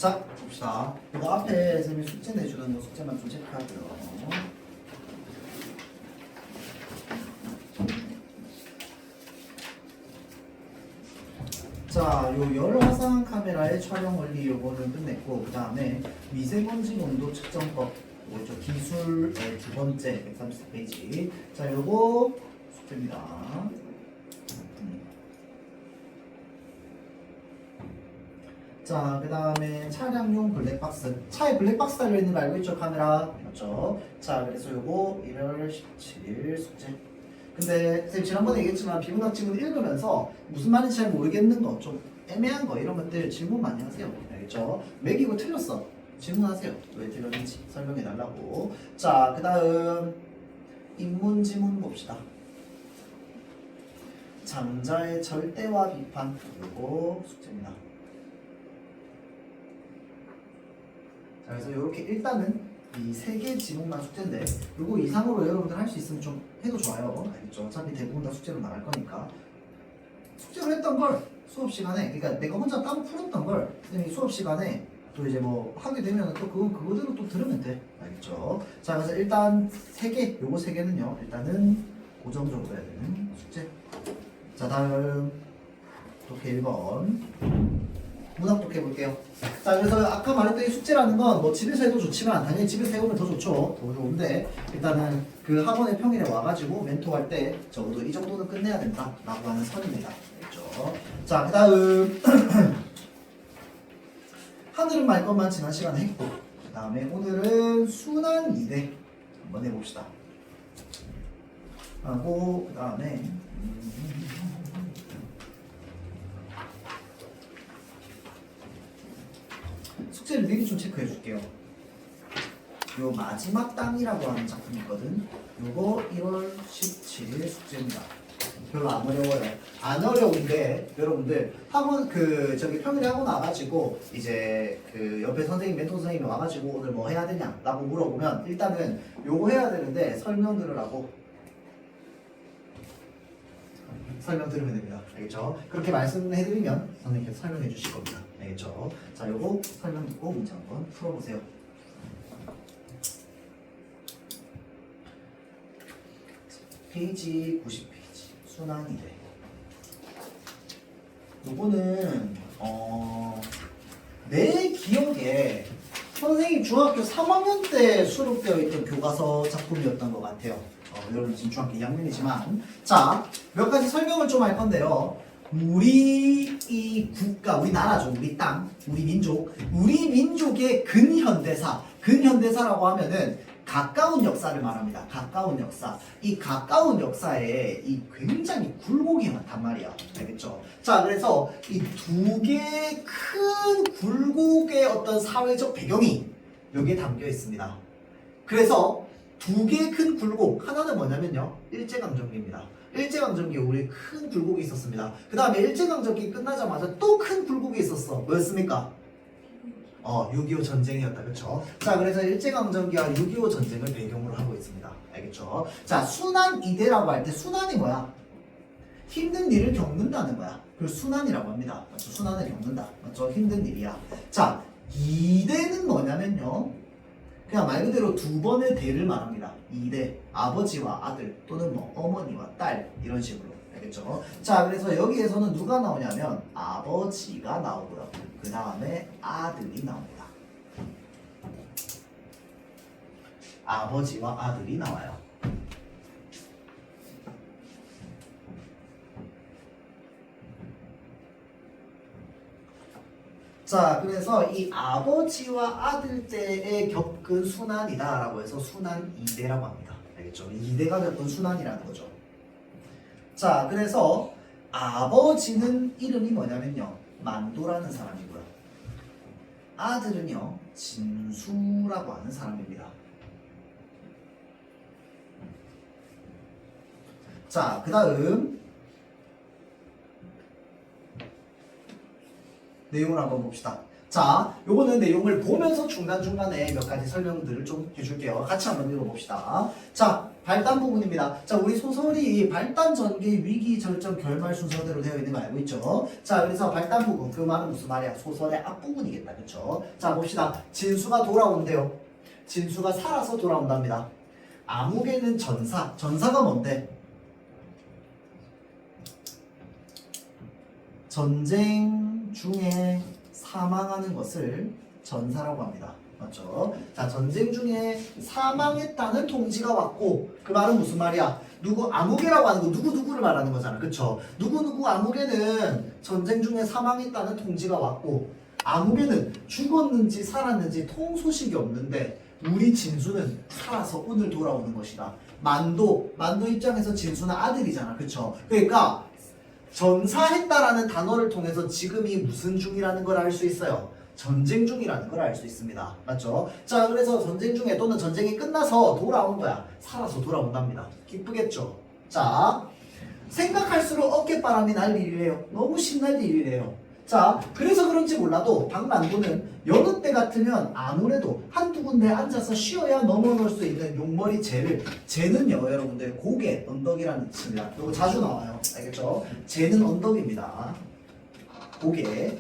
자, 봅시다. 이거 앞에 선생님이 숙제 내주는 거 숙제만 좀 체크하고요. 자, 요 열화상 카메라의 촬영 원리 요거는 끝냈고, 그 다음에 미세먼지 농도 측정법 뭐죠? 기술의 두 번째 134페이지. 자, 요거 숙제입니다. 자, 그 다음에 차량용 블랙박스. 차에 블랙박스 달려있는 거 알고 있죠? 카메라. 맞죠? 자, 그래서 요거 1월 17일 숙제. 근데 선생님 지난번에 얘기했지만 비문학 지문 읽으면서 무슨 말인지 잘 모르겠는 거, 좀 애매한 거 이런 것들 질문 많이 하세요. 알겠죠? 매기고 틀렸어. 질문하세요. 왜 틀렸는지 설명해 달라고. 자, 그 다음 인문 지문 봅시다. 장자의 절대화 비판. 요거 숙제입니다. 자, 그래서 이렇게 일단은 이 세 개 지문만 숙제인데 요거 이상으로 여러분들 할 수 있으면 좀 해도 좋아요. 알겠죠? 어차피 대부분 다 숙제로 나갈 거니까 숙제로 했던 걸 수업 시간에, 그러니까 내가 혼자 따로 풀었던 걸 선생님이 수업 시간에 또 이제 뭐 하게 되면 또 그거대로 또 들으면 돼. 알겠죠? 자, 그래서 일단 세 개, 요거 세 개는요 일단은 고정적으로 해야 되는 숙제. 자, 다음 독해 1번 문학 독해 볼게요. 자, 그래서 아까 말했던 이 숙제라는 건 뭐 집에서 해도 좋지만 당연히 집에서 해오면 더 좋죠. 더 좋은데 일단은 그 학원의 평일에 와가지고 멘토할 때 적어도 이 정도는 끝내야 된다 라고 하는 선입니다. 알겠죠? 자, 그 다음 하늘은 말 것만 지난 시간에 했고, 그 다음에 오늘은 순환 2대 한번 해봅시다. 하고 그 다음에 숙제를 미리 좀 체크해 줄게요. 요 마지막 땅이라고 하는 작품이 있거든. 요거 1월 17일 숙제입니다. 별로 안 어려워요. 안 어려운데 여러분들 학원 저기 평일에 학원 와가지고 이제 그 옆에 선생님 멘토 선생님이 와가지고 오늘 뭐 해야 되냐라고 물어보면 일단은 요거 해야 되는데 설명 들으라고 설명 들으면 됩니다. 알겠죠? 그렇게 말씀해드리면 선생님께서 설명해 주실 겁니다. 알겠죠? 자, 요거 설명 듣고 문제 한번 풀어보세요. 페이지 90페이지 순환이래. 요거는 내 기억에 선생님 중학교 3학년 때 수록되어 있던 교과서 작품이었던 것 같아요. 여러분 지금 중학교 2학년이지만 자, 몇 가지 설명을 좀 할 건데요. 우리 이 국가, 우리 나라죠. 우리 땅, 우리 민족, 우리 민족의 근현대사라고 하면은 가까운 역사를 말합니다. 가까운 역사. 이 가까운 역사에 이 굉장히 굴곡이 많단 말이야. 알겠죠? 자, 그래서 이 두 개의 큰 굴곡의 어떤 사회적 배경이 여기에 담겨 있습니다. 그래서 두 개의 큰 굴곡, 하나는 뭐냐면요, 일제강점기입니다. 일제강점기에 우리 큰 굴곡이 있었습니다. 그 다음에 일제강점기 끝나자마자 또 큰 굴곡이 있었어. 뭐였습니까? 6.25 전쟁이었다. 그쵸? 자, 그래서 일제강점기와 6.25 전쟁을 배경으로 하고 있습니다. 알겠죠? 자, 순환 이대라고 할 때 순환이 뭐야? 힘든 일을 겪는다는 거야. 그걸 순환이라고 합니다. 맞죠? 순환을 겪는다. 맞죠? 힘든 일이야. 자, 이대는 뭐냐면요, 그냥 말 그대로 두 번의 대를 말합니다. 2대, 아버지와 아들 또는 뭐 어머니와 딸 이런 식으로. 알겠죠? 자, 그래서 여기에서는 누가 나오냐면 아버지가 나오고요. 그 다음에 아들이 나옵니다. 아버지와 아들이 나와요. 자, 그래서 이 아버지와 아들 때에 겪은 순환이다 라고 해서 순환 2대라고 합니다. 알겠죠? 2대가 겪은 순환이라는 거죠. 자, 그래서 아버지는 이름이 뭐냐면요, 만도라는 사람이고요. 아들은요, 진수라고 하는 사람입니다. 자, 그 다음 내용을 한번 봅시다. 자, 요거는 내용을 보면서 중간중간에 몇 가지 설명들을 좀 해줄게요. 같이 한번 읽어봅시다. 자, 발단 부분입니다. 자, 우리 소설이 발단, 전개, 위기, 절정, 결말 순서대로 되어 있는 거 알고 있죠? 자, 그래서 발단 부분, 그 말은 무슨 말이야? 소설의 앞부분이겠다. 그쵸? 자, 봅시다. 진수가 돌아온대요. 진수가 살아서 돌아온답니다. 암흑에는 전사. 전사가 뭔데? 전쟁 중에 사망하는 것을 전사라고 합니다. 맞죠? 자, 전쟁 중에 사망했다는 통지가 왔고, 그 말은 무슨 말이야? 누구 암흑이라고 하는 거 누구누구를 말하는 거잖아. 그쵸? 누구누구 암흑에는 전쟁 중에 사망했다는 통지가 왔고, 암흑에는 죽었는지 살았는지 통소식이 없는데 우리 진수는 살아서 오늘 돌아오는 것이다. 만도 입장에서 진수는 아들이잖아. 그쵸? 그러니까 전사했다라는 단어를 통해서 지금이 무슨 중이라는 걸 알 수 있어요. 전쟁 중이라는 걸 알 수 있습니다. 맞죠? 자, 그래서 전쟁 중에 또는 전쟁이 끝나서 돌아온 거야. 살아서 돌아온답니다. 기쁘겠죠? 자, 생각할수록 어깨바람이 날 일이래요. 너무 신날 일이래요. 자, 그래서 그런지 몰라도 박만도는 여느 때 같으면 아무래도 한두 군데 앉아서 쉬어야 넘어갈 수 있는 용머리 재는요, 여러분들 고개, 언덕이라는 뜻입니다. 이거 자주 나와요. 알겠죠? 재는 언덕입니다. 고개.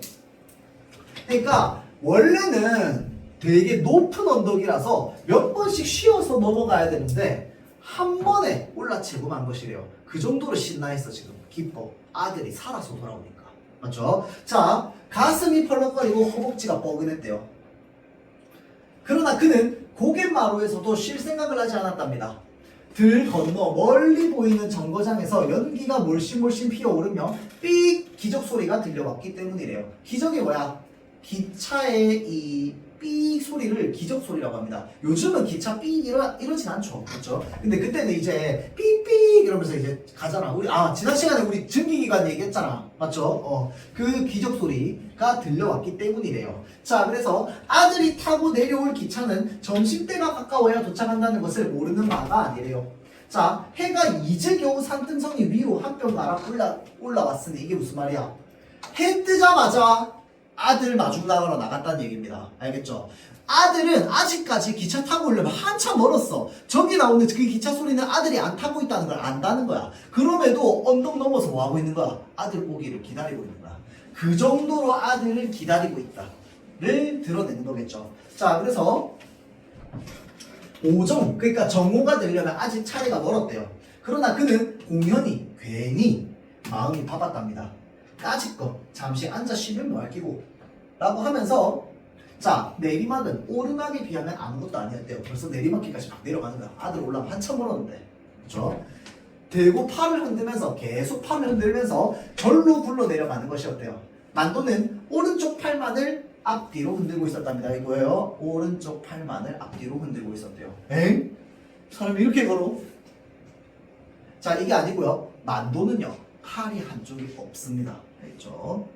그러니까 원래는 되게 높은 언덕이라서 몇 번씩 쉬어서 넘어가야 되는데 한 번에 올라치고 만 것이래요. 그 정도로 신나했어. 지금 기뻐. 아들이 살아서 돌아오니까. 맞죠? 자, 가슴이 펄럭거리고 허벅지가 뻐근했대요. 그러나 그는 고갯마루에서도 쉴 생각을 하지 않았답니다. 들 건너 멀리 보이는 정거장에서 연기가 몰씬몰씬 피어오르며 삑 기적 소리가 들려왔기 때문이래요. 기적이 뭐야? 기차의 이 삑 소리를 기적 소리라고 합니다. 요즘은 기차 삑 이러진 않죠. 그렇죠? 근데 그때는 이제 삑삑 이러면서 이제 가잖아. 우리 지난 시간에 우리 증기기관 얘기했잖아. 맞죠? 그 기적 소리가 들려왔기 때문이래요. 자, 그래서 아들이 타고 내려올 기차는 점심때가 가까워야 도착한다는 것을 모르는 바가 아니래요. 자, 해가 이제 겨우 산등성이 위로 한 뼘 날아 올라왔으니 이게 무슨 말이야? 해 뜨자마자 아들 마중나가러 나갔다는 얘기입니다. 알겠죠? 아들은 아직까지 기차 타고 오려면 한참 멀었어. 저기 나오는 그 기차 소리는 아들이 안 타고 있다는 걸 안다는 거야. 그럼에도 언덕 넘어서 뭐 하고 있는 거야? 아들 오기를 기다리고 있는 거야. 그 정도로 아들을 기다리고 있다를 드러내는 거겠죠. 자, 그래서 오정, 그러니까 정오가 되려면 아직 차이가 멀었대요. 그러나 그는 공연히 괜히 마음이 바빴답니다. 까짓거 잠시 앉아 쉬면 뭐할 끼고 라고 하면서 자, 내리막은 오르막에 비하면 아무것도 아니었대요. 벌써 내리막길까지 막 내려가는 거야. 아들 올라면 한참 멀었는데. 그쵸? 대고 팔을 흔들면서 계속 팔을 흔들면서 절로 굴러 내려가는 것이었대요. 만도는 오른쪽 팔만을 앞뒤로 흔들고 있었답니다. 이거예요. 오른쪽 팔만을 앞뒤로 흔들고 있었대요. 엥? 사람이 이렇게 걸어? 자, 이게 아니고요. 만도는요. 팔이 한쪽이 없습니다. 알겠죠?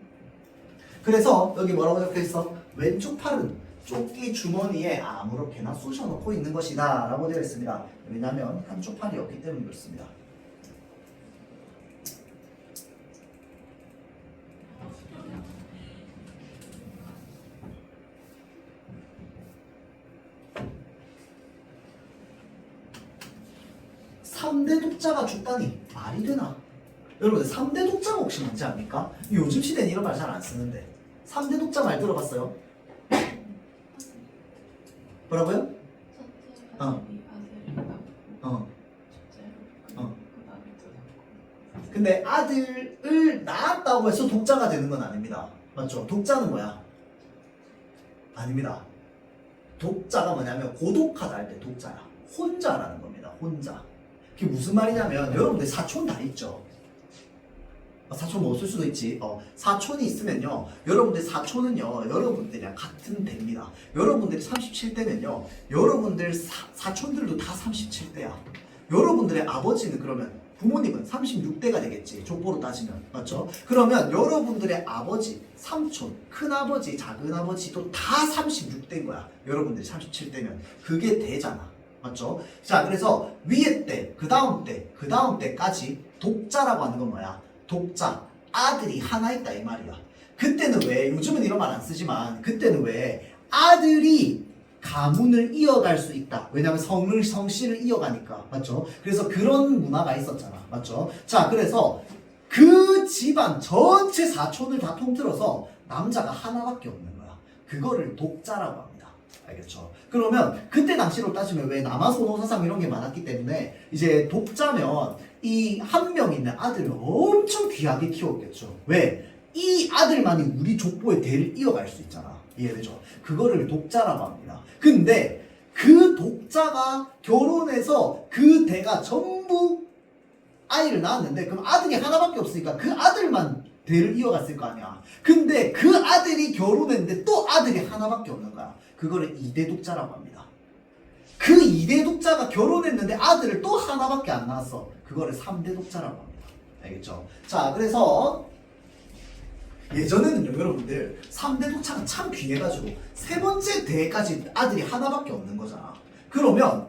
그래서 여기 뭐라고 적혀있어? 왼쪽 팔은 조끼 주머니에 아무렇게나 쑤셔놓고 있는 것이다 라고 되어 있습니다. 왜냐하면 한쪽 팔이 없기 때문에 그렇습니다. 삼대 독자가 죽다니 말이 되나? 여러분들 3대 독자가 혹시 뭔지 압니까? 요즘 시대는 이런 말 잘 안 쓰는데 3대 독자 말 들어봤어요? 뭐라고요? 근데 아들을 낳았다고 해서 독자가 되는 건 아닙니다. 맞죠? 독자는 뭐야? 아닙니다. 독자가 뭐냐면 고독하다 할 때 독자야. 혼자라는 겁니다. 혼자. 그게 무슨 말이냐면 여러분들 사촌 다 있죠? 사촌 뭐 없을 수도 있지. 사촌이 있으면요. 여러분들 사촌은요. 여러분들이랑 같은 대입니다. 여러분들이 37대면요. 여러분들 사촌들도 다 37대야. 여러분들의 아버지는 그러면 부모님은 36대가 되겠지. 족보로 따지면. 맞죠? 그러면 여러분들의 아버지, 삼촌, 큰아버지, 작은아버지도 다 36대인 거야. 여러분들이 37대면. 그게 대잖아. 맞죠? 자, 그래서 위에 때, 그 다음 때, 그 다음 때까지 독자라고 하는 건 뭐야? 독자, 아들이 하나 있다 이 말이야. 그때는 왜, 요즘은 이런 말 안 쓰지만 그때는 왜 아들이 가문을 이어갈 수 있다. 왜냐하면 성씨를 이어가니까. 맞죠? 그래서 그런 문화가 있었잖아. 맞죠? 자, 그래서 그 집안 전체 사촌을 다 통틀어서 남자가 하나밖에 없는 거야. 그거를 독자라고 합니다. 알겠죠? 그러면 그때 당시로 따지면 왜 남아선호사상 이런 게 많았기 때문에 이제 독자면 이 한 명 있는 아들을 엄청 귀하게 키웠겠죠. 왜? 이 아들만이 우리 족보의 대를 이어갈 수 있잖아. 이해되죠? 그거를 독자라고 합니다. 근데 그 독자가 결혼해서 그 대가 전부 아이를 낳았는데 그럼 아들이 하나밖에 없으니까 그 아들만 대를 이어갔을 거 아니야. 근데 그 아들이 결혼했는데 또 아들이 하나밖에 없는 거야. 그거를 이대 독자라고 합니다. 그 이대 독자가 결혼했는데 아들을 또 하나밖에 안 낳았어. 그거를 3대 독자라고 합니다. 알겠죠? 자, 그래서 예전에는요, 여러분들 3대 독자가 참 귀해가지고 세 번째 대까지 아들이 하나밖에 없는 거잖아. 그러면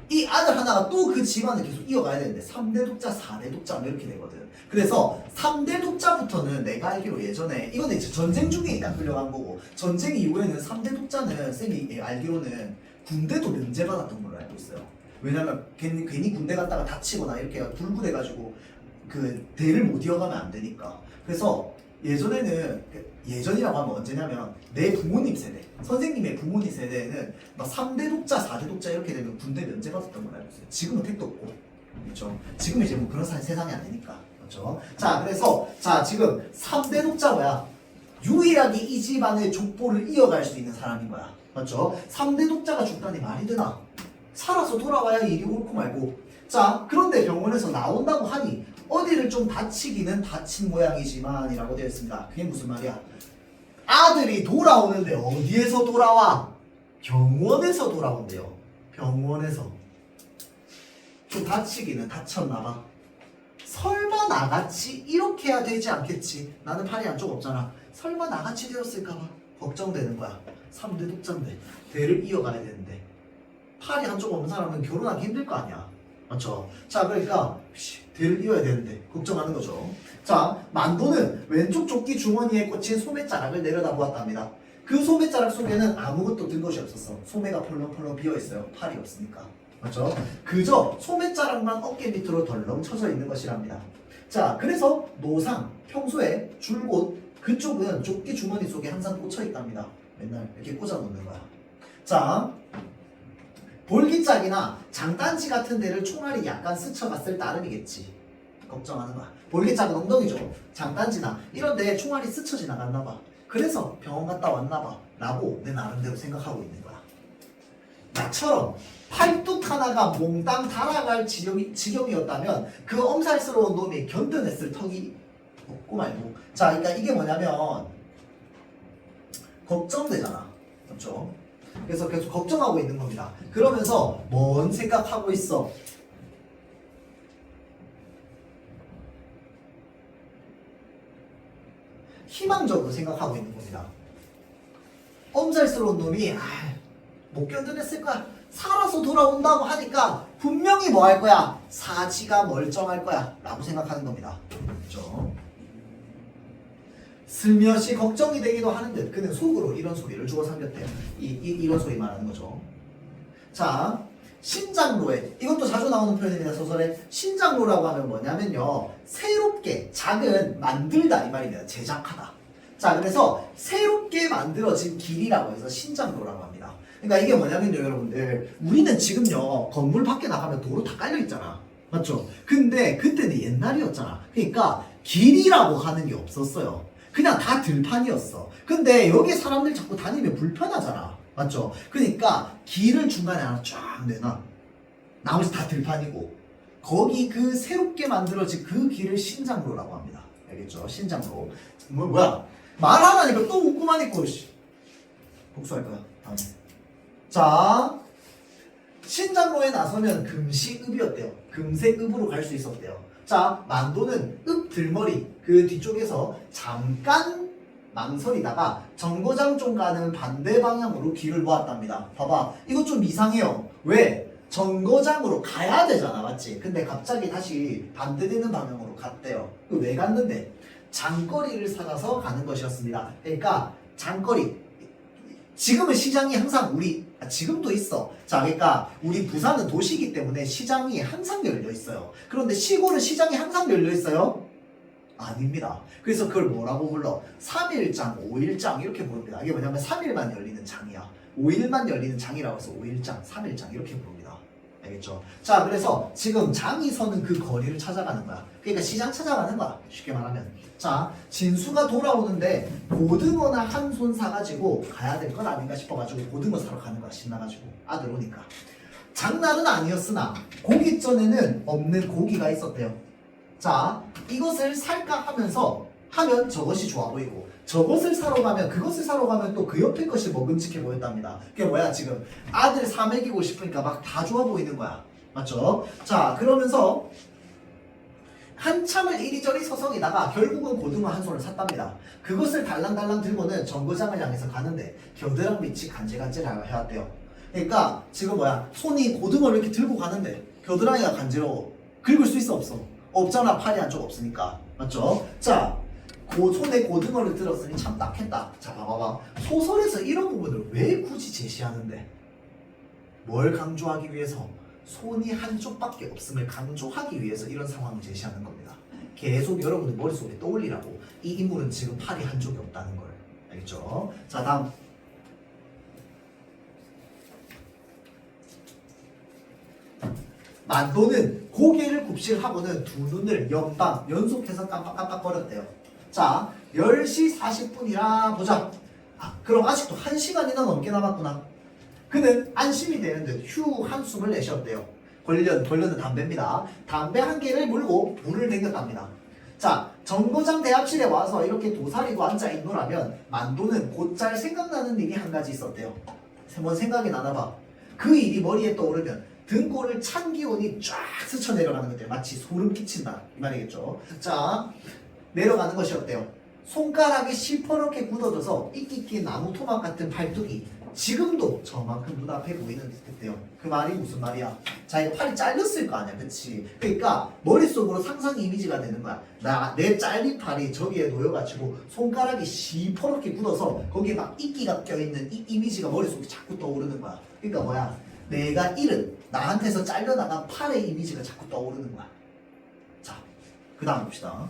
이 아들 하나가 또 그 집안을 계속 이어가야 되는데 3대 독자, 4대 독자 이렇게 되거든. 그래서 3대 독자부터는 내가 알기로 예전에 이거는 이제 전쟁 중에 일단 끌려간 거고 전쟁 이후에는 3대 독자는 쌤이 알기로는 군대도 면제받았던 걸로 알고 있어요. 왜냐면 괜히 군대 갔다가 다치거나 이렇게 불구돼가지고 그 대를 못 이어가면 안 되니까. 그래서 예전에는 예전이라고 하면 언제냐면 내 부모님 세대, 선생님의 부모님 세대에는 막 3대 독자, 4대 독자 이렇게 되면 군대 면제받았던 걸 알고 있어요. 지금은 택도 없고, 그렇죠? 지금 이제 뭐 그런 세상이 아니니까, 그렇죠? 자, 그래서 자 지금 3대 독자 뭐야? 유일하게 이 집안의 족보를 이어갈 수 있는 사람인 거야, 맞죠? 3대 독자가 죽다니 말이 되나? 살아서 돌아와야 일이 옳고 말고. 자, 그런데 병원에서 나온다고 하니 어디를 좀 다치기는 다친 모양이지만 이라고 되어 있습니다. 그게 무슨 말이야? 아들이 돌아오는데 어디에서 돌아와? 병원에서 돌아온대요. 병원에서. 좀 다치기는 다쳤나봐. 설마 나같이 이렇게 해야 되지 않겠지? 나는 팔이 한쪽 없잖아. 설마 나같이 되었을까봐 걱정되는 거야. 3대 독자인데 대를 이어가야 되는데 팔이 한쪽 없는 사람은 결혼하기 힘들 거 아니야. 맞죠? 자, 그러니까 대를 이어야 되는데 걱정하는 거죠. 자, 만도는 왼쪽 조끼 주머니에 꽂힌 소매자락을 내려다보았답니다. 그 소매자락 속에는 아무것도 든 것이 없었어. 소매가 펄렁펄렁 비어있어요. 팔이 없으니까. 맞죠? 그저 소매자락만 어깨 밑으로 덜렁 쳐져 있는 것이랍니다. 자, 그래서 노상, 평소에 줄곧 그쪽은 조끼 주머니 속에 항상 꽂혀 있답니다. 맨날 이렇게 꽂아 놓는 거야. 자, 볼기짝이나 장단지 같은 데를 총알이 약간 스쳐갔을 따름이겠지. 걱정하는 거야. 볼기짝은 엉덩이죠. 장단지나 이런 데 총알이 스쳐 지나갔나 봐. 그래서 병원 갔다 왔나 봐 라고 내 나름대로 생각하고 있는 거야. 나처럼 팔뚝 하나가 몽땅 달아갈 지경이었다면 그 엄살스러운 놈이 견뎌냈을 턱이 없고 말고. 자, 그러니까 이게 뭐냐면 걱정되잖아. 그렇죠? 그래서 계속 걱정하고 있는 겁니다. 그러면서 뭔 생각하고 있어? 희망적으로 생각하고 있는 겁니다. 엄살스러운 놈이 못 견뎌냈을 거야. 살아서 돌아온다고 하니까 분명히 뭐 할 거야? 사지가 멀쩡할 거야 라고 생각하는 겁니다. 그렇죠? 슬며시 걱정이 되기도 하는데 그는 속으로 이런 소리를 주워 삼겼대요. 이런 소리 말하는 거죠. 자, 신장로에, 이것도 자주 나오는 표현입니다. 소설에. 신장로라고 하면 뭐냐면요, 새롭게 작은 만들다 이 말입니다. 제작하다. 자, 그래서 새롭게 만들어진 길이라고 해서 신장로라고 합니다. 그러니까 이게 뭐냐면요, 여러분들, 우리는 지금요 건물 밖에 나가면 도로 다 깔려 있잖아. 맞죠? 근데 그때는 옛날이었잖아. 그러니까 길이라고 하는 게 없었어요. 그냥 다 들판이었어. 근데 여기 사람들 자꾸 다니면 불편하잖아. 맞죠? 그러니까 길을 중간에 하나 쫙 내놔. 나머지 다 들판이고 거기 그 새롭게 만들어진 그 길을 신장로라고 합니다. 알겠죠? 신장로. 뭐야? 말 하나니까 또 웃고만 있고 복수할 거야. 다음에. 자, 신장로에 나서면 금시읍이었대요. 금세읍으로 갈 수 있었대요. 자, 만도는 읍 들머리 그 뒤쪽에서 잠깐 망설이다가 정거장 쪽 가는 반대 방향으로 길을 보았답니다. 봐봐, 이거 좀 이상해요. 왜? 정거장으로 가야 되잖아, 맞지? 근데 갑자기 다시 반대되는 방향으로 갔대요. 왜 갔는데? 장거리를 찾아서 가는 것이었습니다. 그러니까 장거리, 지금은 시장이 항상 지금도 있어. 자, 그러니까 우리 부산은 도시이기 때문에 시장이 항상 열려 있어요. 그런데 시골은 시장이 항상 열려 있어요? 아닙니다. 그래서 그걸 뭐라고 불러? 3일장, 5일장 이렇게 부릅니다. 이게 뭐냐면 3일만 열리는 장이야. 5일만 열리는 장이라고 해서 5일장, 3일장 이렇게 부릅니다. 알겠죠? 자, 그래서 지금 장이 서는 그 거리를 찾아가는 거야. 그러니까 시장 찾아가는 거야. 쉽게 말하면. 자, 진수가 돌아오는데 고등어나 한 손 사가지고 가야 될 건 아닌가 싶어가지고 고등어 사러 가는 거야. 신나가지고 아들 오니까. 장날은 아니었으나 고기 전에는 없는 고기가 있었대요. 자, 이것을 살까 하면 저것이 좋아 보이고 저것을 사러 가면 그것을 사러 가면 또 그 옆에 것이 먹음직해 보였답니다. 그게 뭐야? 지금 아들 사 먹이고 싶으니까 막 다 좋아 보이는 거야. 맞죠? 자, 그러면서 한참을 이리저리 서성이다가 결국은 고등어 한 손을 샀답니다. 그것을 달랑달랑 들고는 정거장을 향해서 가는데 겨드랑밑이 간질간질해왔대요. 그러니까 지금 뭐야? 손이 고등어를 이렇게 들고 가는데 겨드랑이가 간지러워. 긁을 수 있어 없어? 없잖아. 팔이 한쪽 없으니까. 맞죠? 자, 손에 고등어를 들었으니 참 딱했다. 자, 봐봐봐. 소설에서 이런 부분을 왜 굳이 제시하는데? 뭘 강조하기 위해서? 손이 한쪽밖에 없음을 강조하기 위해서 이런 상황을 제시하는 겁니다. 계속 여러분들 머릿속에 떠올리라고. 이 인물은 지금 팔이 한쪽이 없다는 걸. 알겠죠? 자, 다음. 만도는 고개를 굽실하고는 두 눈을 연속해서 깜빡깜빡거렸대요. 자, 10시 40분이라 보자. 그럼 아직도 1시간이나 넘게 남았구나. 그는 안심이 되는 듯 휴 한숨을 내쉬었대요. 권련은 담배입니다. 담배 한 개를 물고 불을 댕겼답니다. 자, 정거장 대합실에 와서 이렇게 도사리고 앉아있노라면 만도는 곧잘 생각나는 일이 한 가지 있었대요. 한번 생각이 나나봐. 그 일이 머리에 떠오르면 등골을 찬 기운이 쫙 스쳐 내려가는 것들, 마치 소름 끼친다 이 말이겠죠. 자, 내려가는 것이었대요. 손가락이 시퍼렇게 굳어져서 이끼끼 나무 토막 같은 팔뚝이 지금도 저만큼 눈앞에 보이는 듯했대요. 그 말이 무슨 말이야? 자, 이거 팔이 잘렸을 거 아니야, 그치? 그러니까 머릿속으로 상상 이미지가 되는 거야. 내 잘린 팔이 저기에 놓여가지고 손가락이 시퍼렇게 굳어서 거기에 막 이끼가 껴있는 이 이미지가 머릿속에 자꾸 떠오르는 거야. 그러니까 뭐야? 내가 잃은 나한테서 잘려나간 팔의 이미지가 자꾸 떠오르는 거야. 자, 그 다음 봅시다.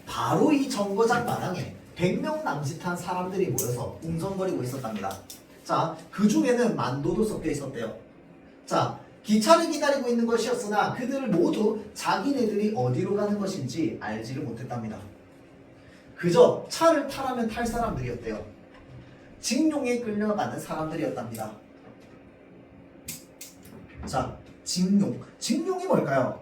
바로 이 정거장 마당에 100명 남짓한 사람들이 모여서 웅성거리고 있었답니다. 자, 그 중에는 만도도 섞여 있었대요. 자, 기차를 기다리고 있는 것이었으나 그들 모두 자기네들이 어디로 가는 것인지 알지를 못했답니다. 그저 차를 타라면 탈 사람들이었대요. 징용에 끌려가는 사람들이었답니다. 자, 징용. 징용이 뭘까요?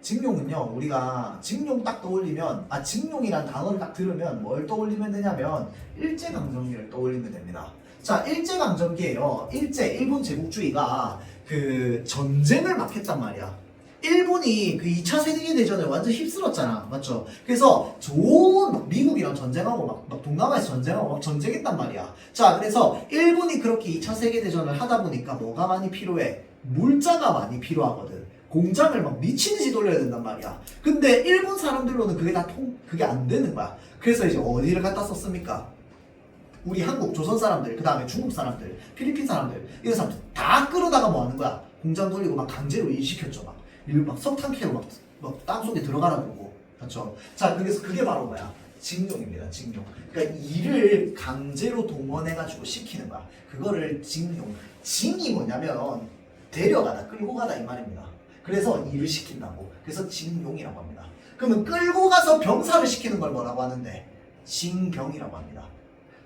징용은요, 우리가 징용 딱 떠올리면, 징용이란 단어를 딱 들으면 뭘 떠올리면 되냐면 일제강점기를 떠올리면 됩니다. 자, 일제강점기에요. 일본 제국주의가 그 전쟁을 막 했단 말이야. 일본이 그 2차 세계대전을 완전 휩쓸었잖아. 맞죠? 그래서 좋은 미국이랑 전쟁하고 막 동남아에서 전쟁하고 막 전쟁했단 말이야. 자, 그래서 일본이 그렇게 2차 세계대전을 하다 보니까 뭐가 많이 필요해? 물자가 많이 필요하거든. 공장을 막 미친듯이 돌려야 된단 말이야. 근데 일본 사람들로는 그게 안 되는 거야. 그래서 이제 어디를 갖다 썼습니까? 우리 한국, 조선 사람들, 그 다음에 중국 사람들, 필리핀 사람들, 이런 사람들 다 끌어다가 뭐 하는 거야? 공장 돌리고 막 강제로 일시켰죠. 막 석탄 캐고 막 땅속에 들어가라 그러고. 그렇죠? 자, 그래서 그게 바로 뭐야? 징용입니다. 징용. 그러니까 일을 강제로 동원해가지고 시키는 거야. 그거를 징용. 징이 뭐냐면 데려가다, 끌고 가다 이 말입니다. 그래서 일을 시킨다고. 그래서 징용이라고 합니다. 그러면 끌고 가서 병사를 시키는 걸 뭐라고 하는데? 징병이라고 합니다.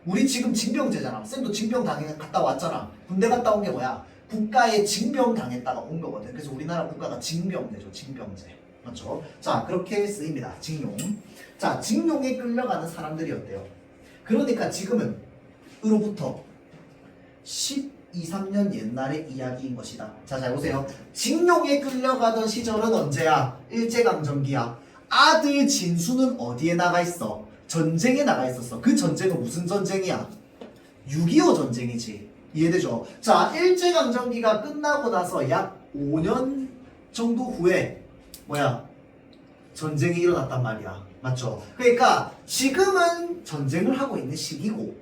우리 지금 징병제잖아. 쌤도 징병 갔다 왔잖아. 군대 갔다 온 게 뭐야? 국가에 징병 당했다가 온 거거든. 그래서 우리나라 국가가 징병제죠. 징병제. 맞죠? 자, 그렇게 쓰입니다. 징용. 자, 징용에 끌려가는 사람들이었대요. 그러니까 지금은 으로부터 12, 3년 옛날의 이야기인 것이다. 자, 잘 보세요. 징용에 끌려가던 시절은 언제야? 일제강점기야. 아들 진수는 어디에 나가 있어? 전쟁에 나가 있었어. 그 전쟁은 무슨 전쟁이야? 6.25 전쟁이지. 이해되죠? 자, 일제강점기가 끝나고 나서 약 5년 정도 후에 뭐야? 전쟁이 일어났단 말이야. 맞죠? 그러니까 지금은 전쟁을 하고 있는 시기고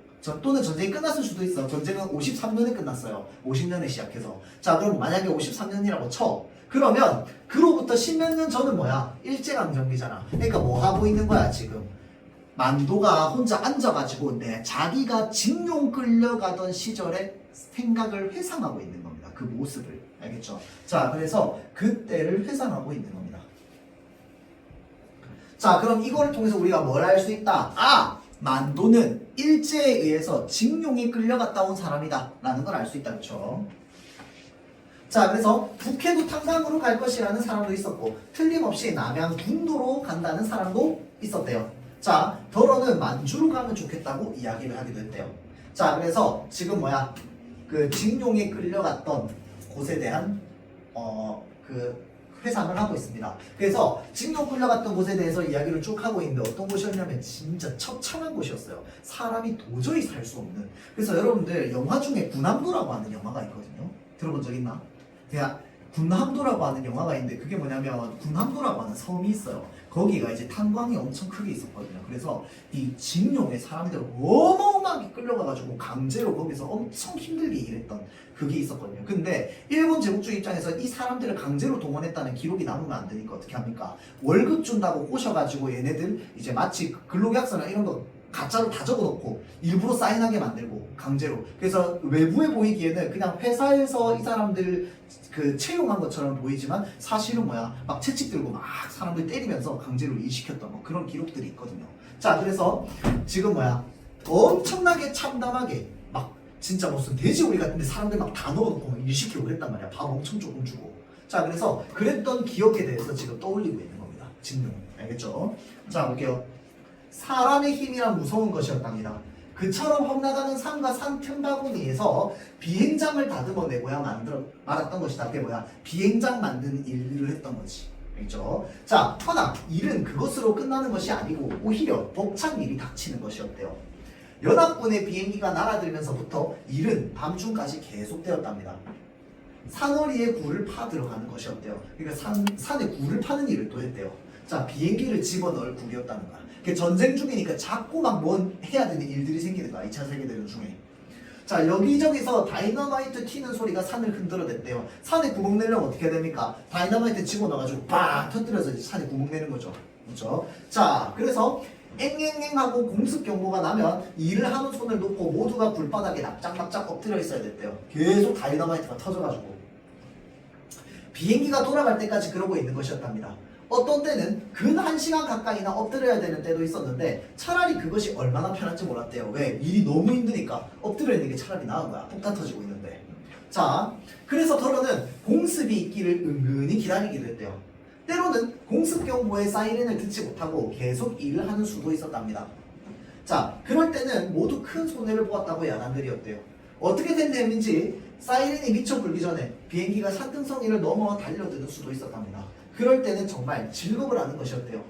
또는 전쟁이 끝났을 수도 있어. 전쟁은 53년에 끝났어요. 50년에 시작해서. 자, 그럼 만약에 53년이라고 쳐. 그러면 그로부터 십몇 년 전은 뭐야? 일제강점기잖아. 그러니까 뭐 하고 있는 거야 지금? 만도가 혼자 앉아가지고 자기가 징용 끌려가던 시절의 생각을 회상하고 있는 겁니다. 그 모습을. 알겠죠? 자, 그래서 그때를 회상하고 있는 겁니다. 자, 그럼 이거를 통해서 우리가 뭘 알 수 있다? 아! 만도는 일제에 의해서 징용이 끌려갔다 온 사람이다 라는 걸 알 수 있다. 그렇죠? 자, 그래서 북해도 탕강으로 갈 것이라는 사람도 있었고 틀림없이 남양 군도로 간다는 사람도 있었대요. 자, 더러는 만주로 가면 좋겠다고 이야기를 하기도 했대요. 자, 그래서 지금 뭐야? 그 징용에 끌려갔던 곳에 대한 그 회상을 하고 있습니다. 그래서 징용 끌려갔던 곳에 대해서 이야기를 쭉 하고 있는데 어떤 곳이었냐면 진짜 처참한 곳이었어요. 사람이 도저히 살 수 없는. 그래서 여러분들 영화 중에 군함도라고 하는 영화가 있거든요. 들어본 적 있나? 그냥 군함도라고 하는 영화가 있는데 그게 뭐냐면 군함도라고 하는 섬이 있어요. 거기가 이제 탄광이 엄청 크게 있었거든요. 그래서 이 징용에 사람들 어마어마하게 끌려가가지고 강제로 거기서 엄청 힘들게 일했던 그게 있었거든요. 근데 일본 제국주의 입장에서 이 사람들을 강제로 동원했다는 기록이 남으면 안 되니까 어떻게 합니까? 월급 준다고 꼬셔가지고 얘네들 이제 마치 근로계약서나 이런 거 가짜로 다 적어놓고 일부러 사인하게 만들고 강제로. 그래서 외부에 보이기에는 그냥 회사에서 이 사람들 그 채용한 것처럼 보이지만 사실은 뭐야, 막 채찍 들고 막 사람들 때리면서 강제로 일시켰던 뭐 그런 기록들이 있거든요. 자, 그래서 지금 뭐야, 엄청나게 참담하게 막 진짜 무슨 돼지고기 같은데 사람들 막 다 넣어놓고 막 일시키고 그랬단 말이야. 밥 엄청 조금 주고. 자, 그래서 그랬던 기억에 대해서 지금 떠올리고 있는 겁니다. 징용. 알겠죠? 자, 볼게요. 사람의 힘이란 무서운 것이었답니다. 그처럼 험나가는 산과 산 틈바구니에서 비행장을 다듬어내고야 말았던 것이다. 그게 뭐야? 비행장 만드는 일을 했던 거지. 알겠죠? 자, 허나 일은 그것으로 끝나는 것이 아니고 오히려 벅찬 일이 닥치는 것이었대요. 연합군의 비행기가 날아들면서부터 일은 밤중까지 계속되었답니다. 산허리에 굴을 파 들어가는 것이었대요. 그러니까 산에 굴을 파는 일을 또 했대요. 자, 비행기를 집어넣을 굴이었다는 거야. 전쟁 중이니까 자꾸 막 뭔 해야 되는 일들이 생기는 거야. 2차 세계대전 중에. 자, 여기저기서 다이너마이트 튀는 소리가 산을 흔들어댔대요. 산에 구멍 내려면 어떻게 됩니까? 다이너마이트 집어넣어가지고 빡 터뜨려서 이제 산에 구멍 내는 거죠. 그렇죠? 자, 그래서 앵앵앵 하고 공습 경보가 나면 일을 하는 손을 놓고 모두가 굴바닥에 납작납작 엎드려 있어야 됐대요. 계속 다이너마이트가 터져가지고. 비행기가 돌아갈 때까지 그러고 있는 것이었답니다. 어떤 때는 근 1시간 가까이나 엎드려야 되는 때도 있었는데 차라리 그것이 얼마나 편한지 몰랐대요. 왜? 일이 너무 힘드니까 엎드려 있는 게 차라리 나은 거야. 폭탄 터지고 있는데. 자, 그래서 더러는 공습이 있기를 은근히 기다리기도 했대요. 때로는 공습 경보의 사이렌을 듣지 못하고 계속 일을 하는 수도 있었답니다. 자, 그럴 때는 모두 큰 손해를 보았다고 야단들이었대요. 어떻게 된 셈인지 사이렌이 미쳐 불기 전에 비행기가 산등성이를 넘어 달려드는 수도 있었답니다. 그럴 때는 정말 즐겁을 하는 것이었대요.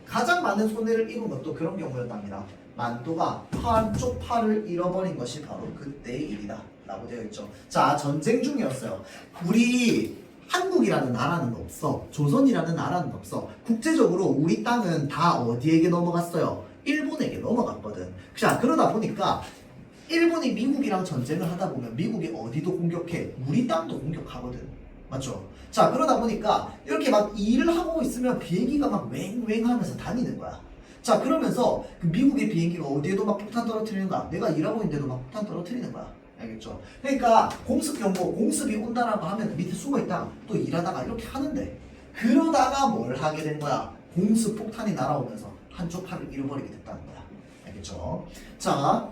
가장 많은 손해를 입은 것도 그런 경우였답니다. 만도가 한쪽 팔을 잃어버린 것이 바로 그때의 일이다 라고 되어 있죠. 자, 전쟁 중이었어요. 우리 한국이라는 나라는 없어. 조선이라는 나라는 없어. 국제적으로 우리 땅은 다 어디에게 넘어갔어요? 일본에게 넘어갔거든. 자, 그러다 보니까 일본이 미국이랑 전쟁을 하다 보면 미국이 어디도 공격해. 우리 땅도 공격하거든. 맞죠? 자, 그러다 보니까 이렇게 막 일을 하고 있으면 비행기가 막 웽웽 하면서 다니는 거야. 자, 그러면서 그 미국의 비행기가 어디에도 막 폭탄 떨어뜨리는 거야. 내가 일하고 있는데도 막 폭탄 떨어뜨리는 거야. 알겠죠? 그러니까 공습 경보, 공습이 온다라고 하면 밑에 숨어 있다가 또 일하다가 이렇게 하는데, 그러다가 뭘 하게 된 거야? 공습 폭탄이 날아오면서 한쪽 팔을 잃어버리게 됐다는 거야. 알겠죠? 자,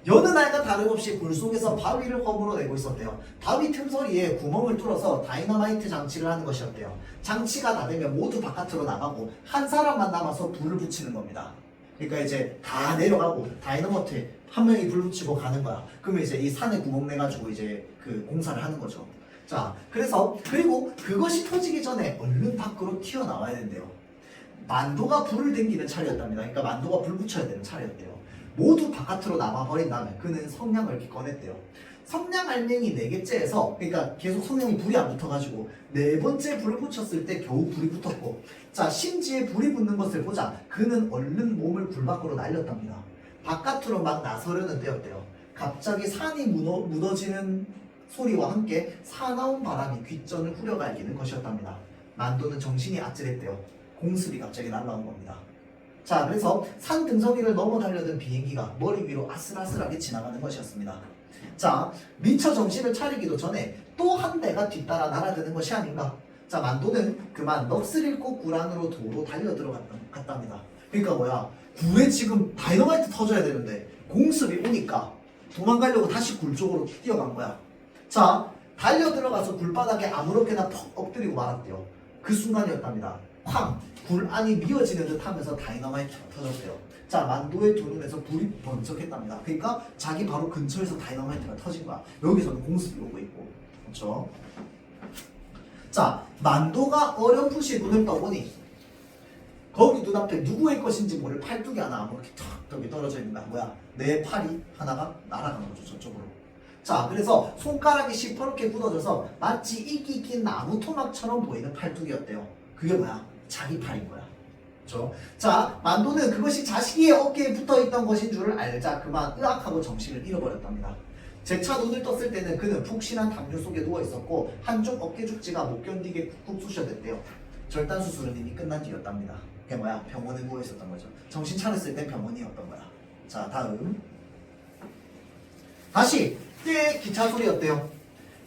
여느 날과 다름없이 굴 속에서 바위를 허물어내고 있었대요. 바위 틈서리에 구멍을 뚫어서 다이너마이트 장치를 하는 것이었대요. 장치가 다 되면 모두 바깥으로 나가고 한 사람만 남아서 불을 붙이는 겁니다. 그러니까 이제 다 내려가고 다이너마이트에 한 명이 불 붙이고 가는 거야. 그러면 이제 이 산에 구멍 내가지고 이제 그 공사를 하는 거죠. 자, 그래서 그리고 그것이 터지기 전에 얼른 밖으로 튀어나와야 된대요. 만도가 불을 댕기는 차례였답니다. 그러니까 만도가 불 붙여야 되는 차례였대요. 모두 바깥으로 나와버린 다음에 그는 성냥을 이렇게 꺼냈대요. 성냥 알맹이 4개째에서 그러니까 계속 성냥이 불이 안 붙어가지고 4번째 불을 붙였을 때 겨우 불이 붙었고 자 심지에 불이 붙는 것을 보자 그는 얼른 몸을 불 밖으로 날렸답니다. 바깥으로 막 나서려는 때였대요. 갑자기 산이 무너지는 소리와 함께 사나운 바람이 귓전을 후려갈기는 것이었답니다. 만도는 정신이 아찔했대요. 공습이 갑자기 날라온 겁니다. 자 그래서 산 등성이를 넘어 달려든 비행기가 머리 위로 아슬아슬하게 지나가는 것이었습니다. 자 미처 정신을 차리기도 전에 또 한 대가 뒤따라 날아드는 것이 아닌가. 자 만도는 그만 넋을 잃고 굴 안으로 도로 달려 들어갔답니다. 그러니까 뭐야 굴에 지금 다이너마이트 터져야 되는데 공습이 오니까 도망가려고 다시 굴 쪽으로 뛰어간 거야. 자 달려 들어가서 굴바닥에 아무렇게나 퍽 엎드리고 말았대요. 그 순간이었답니다. 쾅! 굴 안이 미어지는 듯 하면서 다이너마이트가 터졌대요. 자 만도의 두 눈에서 불이 번쩍했답니다. 그러니까 자기 바로 근처에서 다이너마이트가 터진 거야. 여기서는 공습이 오고 있고 그렇죠? 자 만도가 어렴풋이 눈을 떠보니 거기 눈앞에 누구의 것인지 모를 팔뚝이 하나 아무렇게 탁 여기 떨어져 있는 거야. 뭐야? 내 팔이 하나가 날아간 거죠 저쪽으로. 자 그래서 손가락이 시퍼렇게 굳어져서 마치 이끼 낀 나무 토막처럼 보이는 팔뚝이었대요. 그게 뭐야? 자기 팔인 거야. 그렇죠? 자 만도는 그것이 자식의 어깨에 붙어있던 것인 줄을 알자 그만 으악하고 정신을 잃어버렸답니다. 재차 눈을 떴을 때는 그는 푹신한 담요 속에 누워있었고 한쪽 어깨 죽지가 못 견디게 쿡쿡 쑤셔댔대요. 절단 수술은 이미 끝난 뒤였답니다. 그게 뭐야? 병원에 누워있었던 거죠. 정신 차렸을 땐 병원이었던 거야. 자 다음 다시 꽤 기차 소리였대요.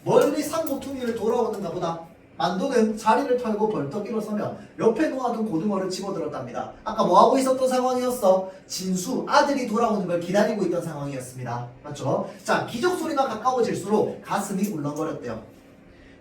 멀리 산 모퉁이를 돌아오는가 보다. 만도는 자리를 털고 벌떡 일어서며 옆에 놓아둔 고등어를 집어들었답니다. 아까 뭐하고 있었던 상황이었어? 진수, 아들이 돌아오는 걸 기다리고 있던 상황이었습니다. 맞죠? 자, 기적 소리가 가까워질수록 가슴이 울렁거렸대요.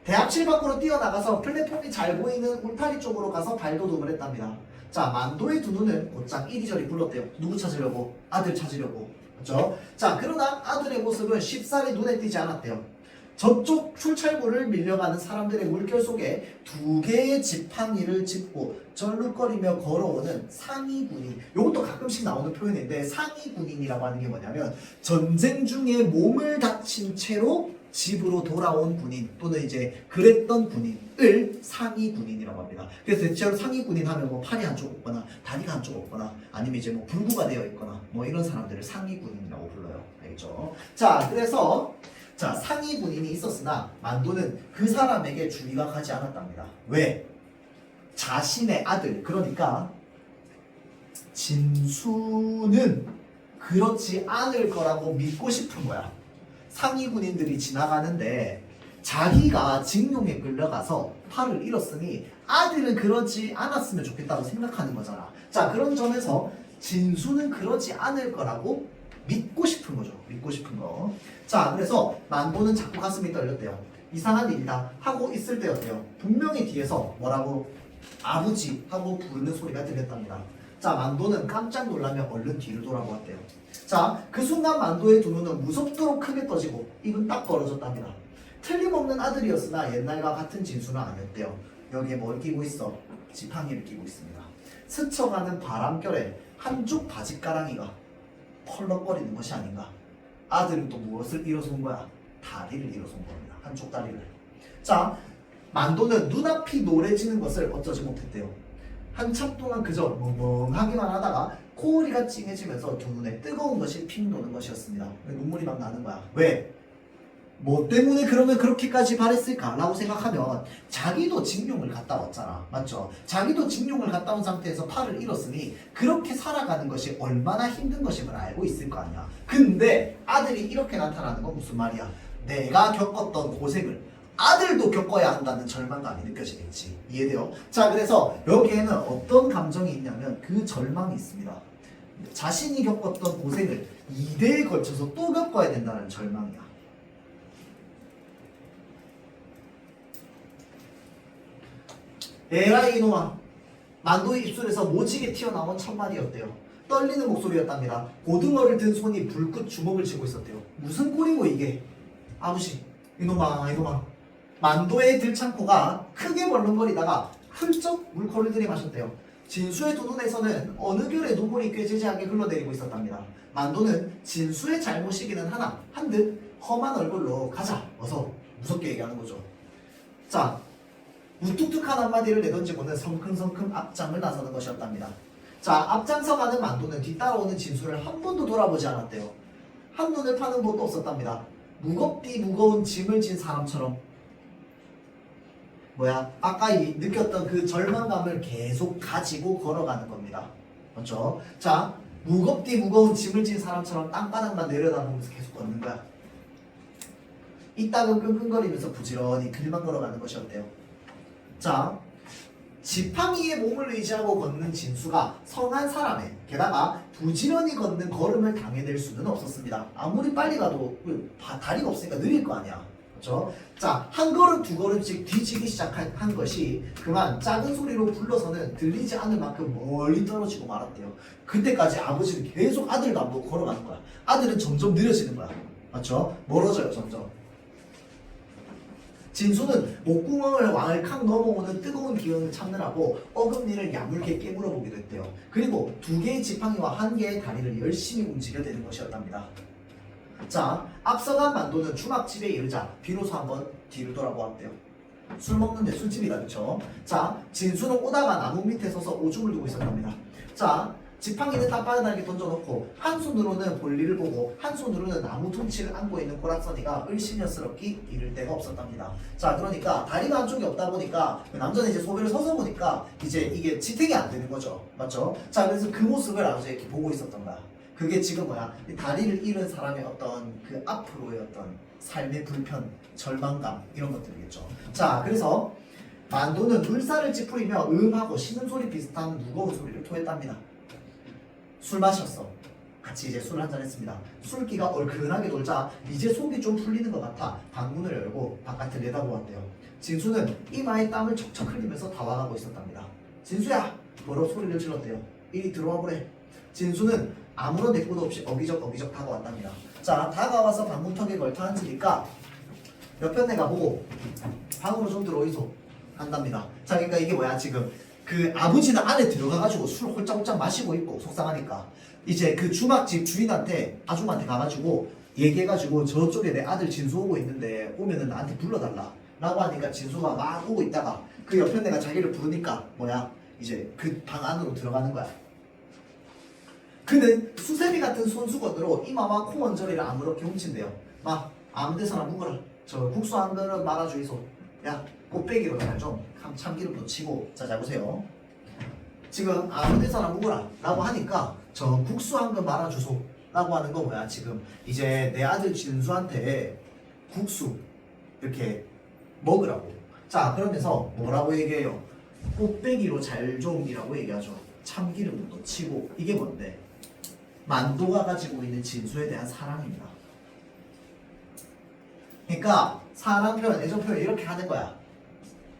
대합실 밖으로 뛰어나가서 플랫폼이 잘 보이는 울타리 쪽으로 가서 발돋움을 했답니다. 자, 만도의 두 눈은 곧장 이리저리 굴렀대요. 누구 찾으려고? 아들 찾으려고. 맞죠? 자, 그러나 아들의 모습은 쉽사리 눈에 띄지 않았대요. 저쪽 출찰구를 밀려가는 사람들의 물결 속에 2개의 지팡이를 짚고 절룩거리며 걸어오는 상위 군인. 이것도 가끔씩 나오는 표현인데 상위 군인이라고 하는 게 뭐냐면 전쟁 중에 몸을 다친 채로 집으로 돌아온 군인 또는 이제 그랬던 군인을 상위 군인이라고 합니다. 그래서 대체로 상위 군인 하면 뭐 팔이 한쪽 없거나 다리가 한쪽 없거나 아니면 이제 뭐 불구가 되어 있거나 뭐 이런 사람들을 상위 군인이라고 불러요. 알겠죠? 자, 그래서 자 상위 군인이 있었으나 만도는 그 사람에게 주의가 가지 않았답니다. 왜? 자신의 아들 그러니까 진수는 그렇지 않을 거라고 믿고 싶은 거야. 상위 군인들이 지나가는데 자기가 징용에 끌려가서 팔을 잃었으니 아들은 그러지 않았으면 좋겠다고 생각하는 거잖아. 자 그런 점에서 진수는 그러지 않을 거라고 믿고 싶은 거죠. 믿고 싶은 거. 자 그래서 만도는 자꾸 가슴이 떨렸대요. 이상한 일이다 하고 있을 때였대요. 분명히 뒤에서 뭐라고 아버지 하고 부르는 소리가 들렸답니다. 자 만도는 깜짝 놀라며 얼른 뒤를 돌아보았대요. 자 그 순간 만도의 두 눈은 무섭도록 크게 떠지고 입은 딱 벌어졌답니다. 틀림없는 아들이었으나 옛날과 같은 진수는 아니었대요. 여기에 뭘 끼고 있어? 지팡이를 끼고 있습니다. 스쳐가는 바람결에 한쪽 바지가랑이가 펄럭거리는 것이 아닌가. 아들은 또 무엇을 잃어서 온 거야? 다리를 잃어서 온 겁니다. 한쪽 다리를. 자 만도는 눈앞이 노래지는 것을 어쩌지 못했대요. 한참 동안 그저 멍멍하기만 하다가 코골이가 찡해지면서 두 눈에 뜨거운 것이 핑 도는 것이었습니다. 눈물이 막 나는 거야. 왜? 뭐 때문에 그러면 그렇게까지 바랬을까? 라고 생각하면 자기도 징용을 갔다 왔잖아. 맞죠? 자기도 징용을 갔다 온 상태에서 팔을 잃었으니 그렇게 살아가는 것이 얼마나 힘든 것임을 알고 있을 거 아니야. 근데 아들이 이렇게 나타나는 건 무슨 말이야? 내가 겪었던 고생을 아들도 겪어야 한다는 절망감이 느껴지겠지. 이해돼요? 자 그래서 여기에는 어떤 감정이 있냐면 그 절망이 있습니다. 자신이 겪었던 고생을 2대에 걸쳐서 또 겪어야 된다는 절망이야. 에라이 이놈아. 만도의 입술에서 모지게 튀어나온 첫마디였대요. 떨리는 목소리였답니다. 고등어를 든 손이 불끝 주먹을 쥐고 있었대요. 무슨 꼴이고 이게? 아버지 이놈아 이놈아. 만도의 들창코가 크게 벌렁거리다가 훌쩍 물코를 들이마셨대요. 진수의 두 눈에서는 어느 결에 눈물이 꾀지지하게 흘러내리고 있었답니다. 만도는 진수의 잘못이기는 하나 한듯 험한 얼굴로 가자 어서 무섭게 얘기하는 거죠. 자, 무뚝뚝한 한마디를 내던지고는 성큼성큼 앞장을 나서는 것이었답니다. 자, 앞장서 가는 만두는 뒤따라오는 진수를 한 번도 돌아보지 않았대요. 한눈을 파는 곳도 없었답니다. 무겁디 무거운 짐을 진 사람처럼 아까 느꼈던 그 절망감을 계속 가지고 걸어가는 겁니다. 맞죠? 자, 무겁디 무거운 짐을 진 사람처럼 땅바닥만 내려다보면서 계속 걷는 거야. 이따금 끙끙거리면서 부지런히 길만 걸어가는 것이었대요. 자, 지팡이에 몸을 의지하고 걷는 진수가 성한 사람의 게다가 부지런히 걷는 걸음을 당해낼 수는 없었습니다. 아무리 빨리 가도 다리가 없으니까 느릴 거 아니야. 그렇죠? 자, 한 걸음 두 걸음씩 뒤지기 시작한 것이 그만 작은 소리로 불러서는 들리지 않을 만큼 멀리 떨어지고 말았대요. 그때까지 아버지는 계속 아들도 안 보고 걸어가는 거야. 아들은 점점 느려지는 거야. 맞죠? 멀어져요 점점. 진수는 목구멍을 왕을칵 넘어오는 뜨거운 기운을 참느라고 어금니를 야물게 깨물어 보기도 했대요. 그리고 2개의 지팡이와 1개의 다리를 열심히 움직여대는 것이었답니다. 자, 앞서간 만도는 주막집에 이르자 비로소 한번 뒤를 돌아보았대요. 술 먹는데 술집이다, 그쵸? 자, 진수는 오다가 나무 밑에 서서 오줌을 두고 있었답니다. 자, 지팡이는 땅바닥에 던져놓고 한 손으로는 볼일을 보고 한 손으로는 나무 퉁치를 안고 있는 고락선이가 을씨녀스럽기 이를 데가 없었답니다. 자, 그러니까 다리가 한쪽이 없다 보니까 남자는 이제 소변을 서서 보니까 이제 이게 지탱이 안 되는 거죠. 맞죠? 자, 그래서 그 모습을 아버지가 이렇게 보고 있었던 거야. 그게 지금 이 다리를 잃은 사람의 어떤 그 앞으로의 어떤 삶의 불편, 절망감 이런 것들이겠죠. 자, 그래서 만도는 물살을 찌푸리며 음하고 신음소리 비슷한 무거운 소리를 토했답니다. 술 마셨어. 같이 이제 술 한잔 했습니다. 술기가 얼큰하게 돌자 이제 속이 좀 풀리는 것 같아 방문을 열고 바깥을 내다보았대요. 진수는 이마에 땀을 척척 흘리면서 다가가고 있었답니다. 진수야! 뭐라고 소리를 질렀대요. 이리 들어와 보래. 진수는 아무런 대꾸도 없이 어기적 다가왔답니다. 자, 다가와서 방문턱에 걸터 앉으니까 옆에 내가 보고 방으로 좀 들어오이소 한답니다. 자, 그러니까 이게 지금 그 아버지는 안에 들어가가지고 술 홀짝홀짝 마시고 있고 속상하니까 이제 그 주막집 주인한테 아줌마한테 가가지고 얘기해가지고 저쪽에 내 아들 진수 오고 있는데 오면은 나한테 불러달라 라고 하니까 진수가 막 오고 있다가 그 옆에 내가 자기를 부르니까 이제 그 방 안으로 들어가는 거야. 그는 수세미 같은 손수건으로 이마와 코 언저리를 아무렇게 훔친대요. 막 아무 데서나 묵어라. 저 국수 한 그릇 말아주이소. 야, 꽃배기로 좀 참기름도 치고. 자 보세요. 지금 아무 데서나 묵어라 라고 하니까 저 국수 한 그릇 말아주소 라고 하는 거 지금 이제 내 아들 진수한테 국수 이렇게 먹으라고. 자, 그러면서 뭐라고 얘기해요? 꽃배기로 잘 좀이라고 얘기하죠. 참기름도 치고. 이게 뭔데? 만도가 가지고 있는 진수에 대한 사랑입니다. 그러니까 사랑 표현, 애정 표현 이렇게 하는 거야.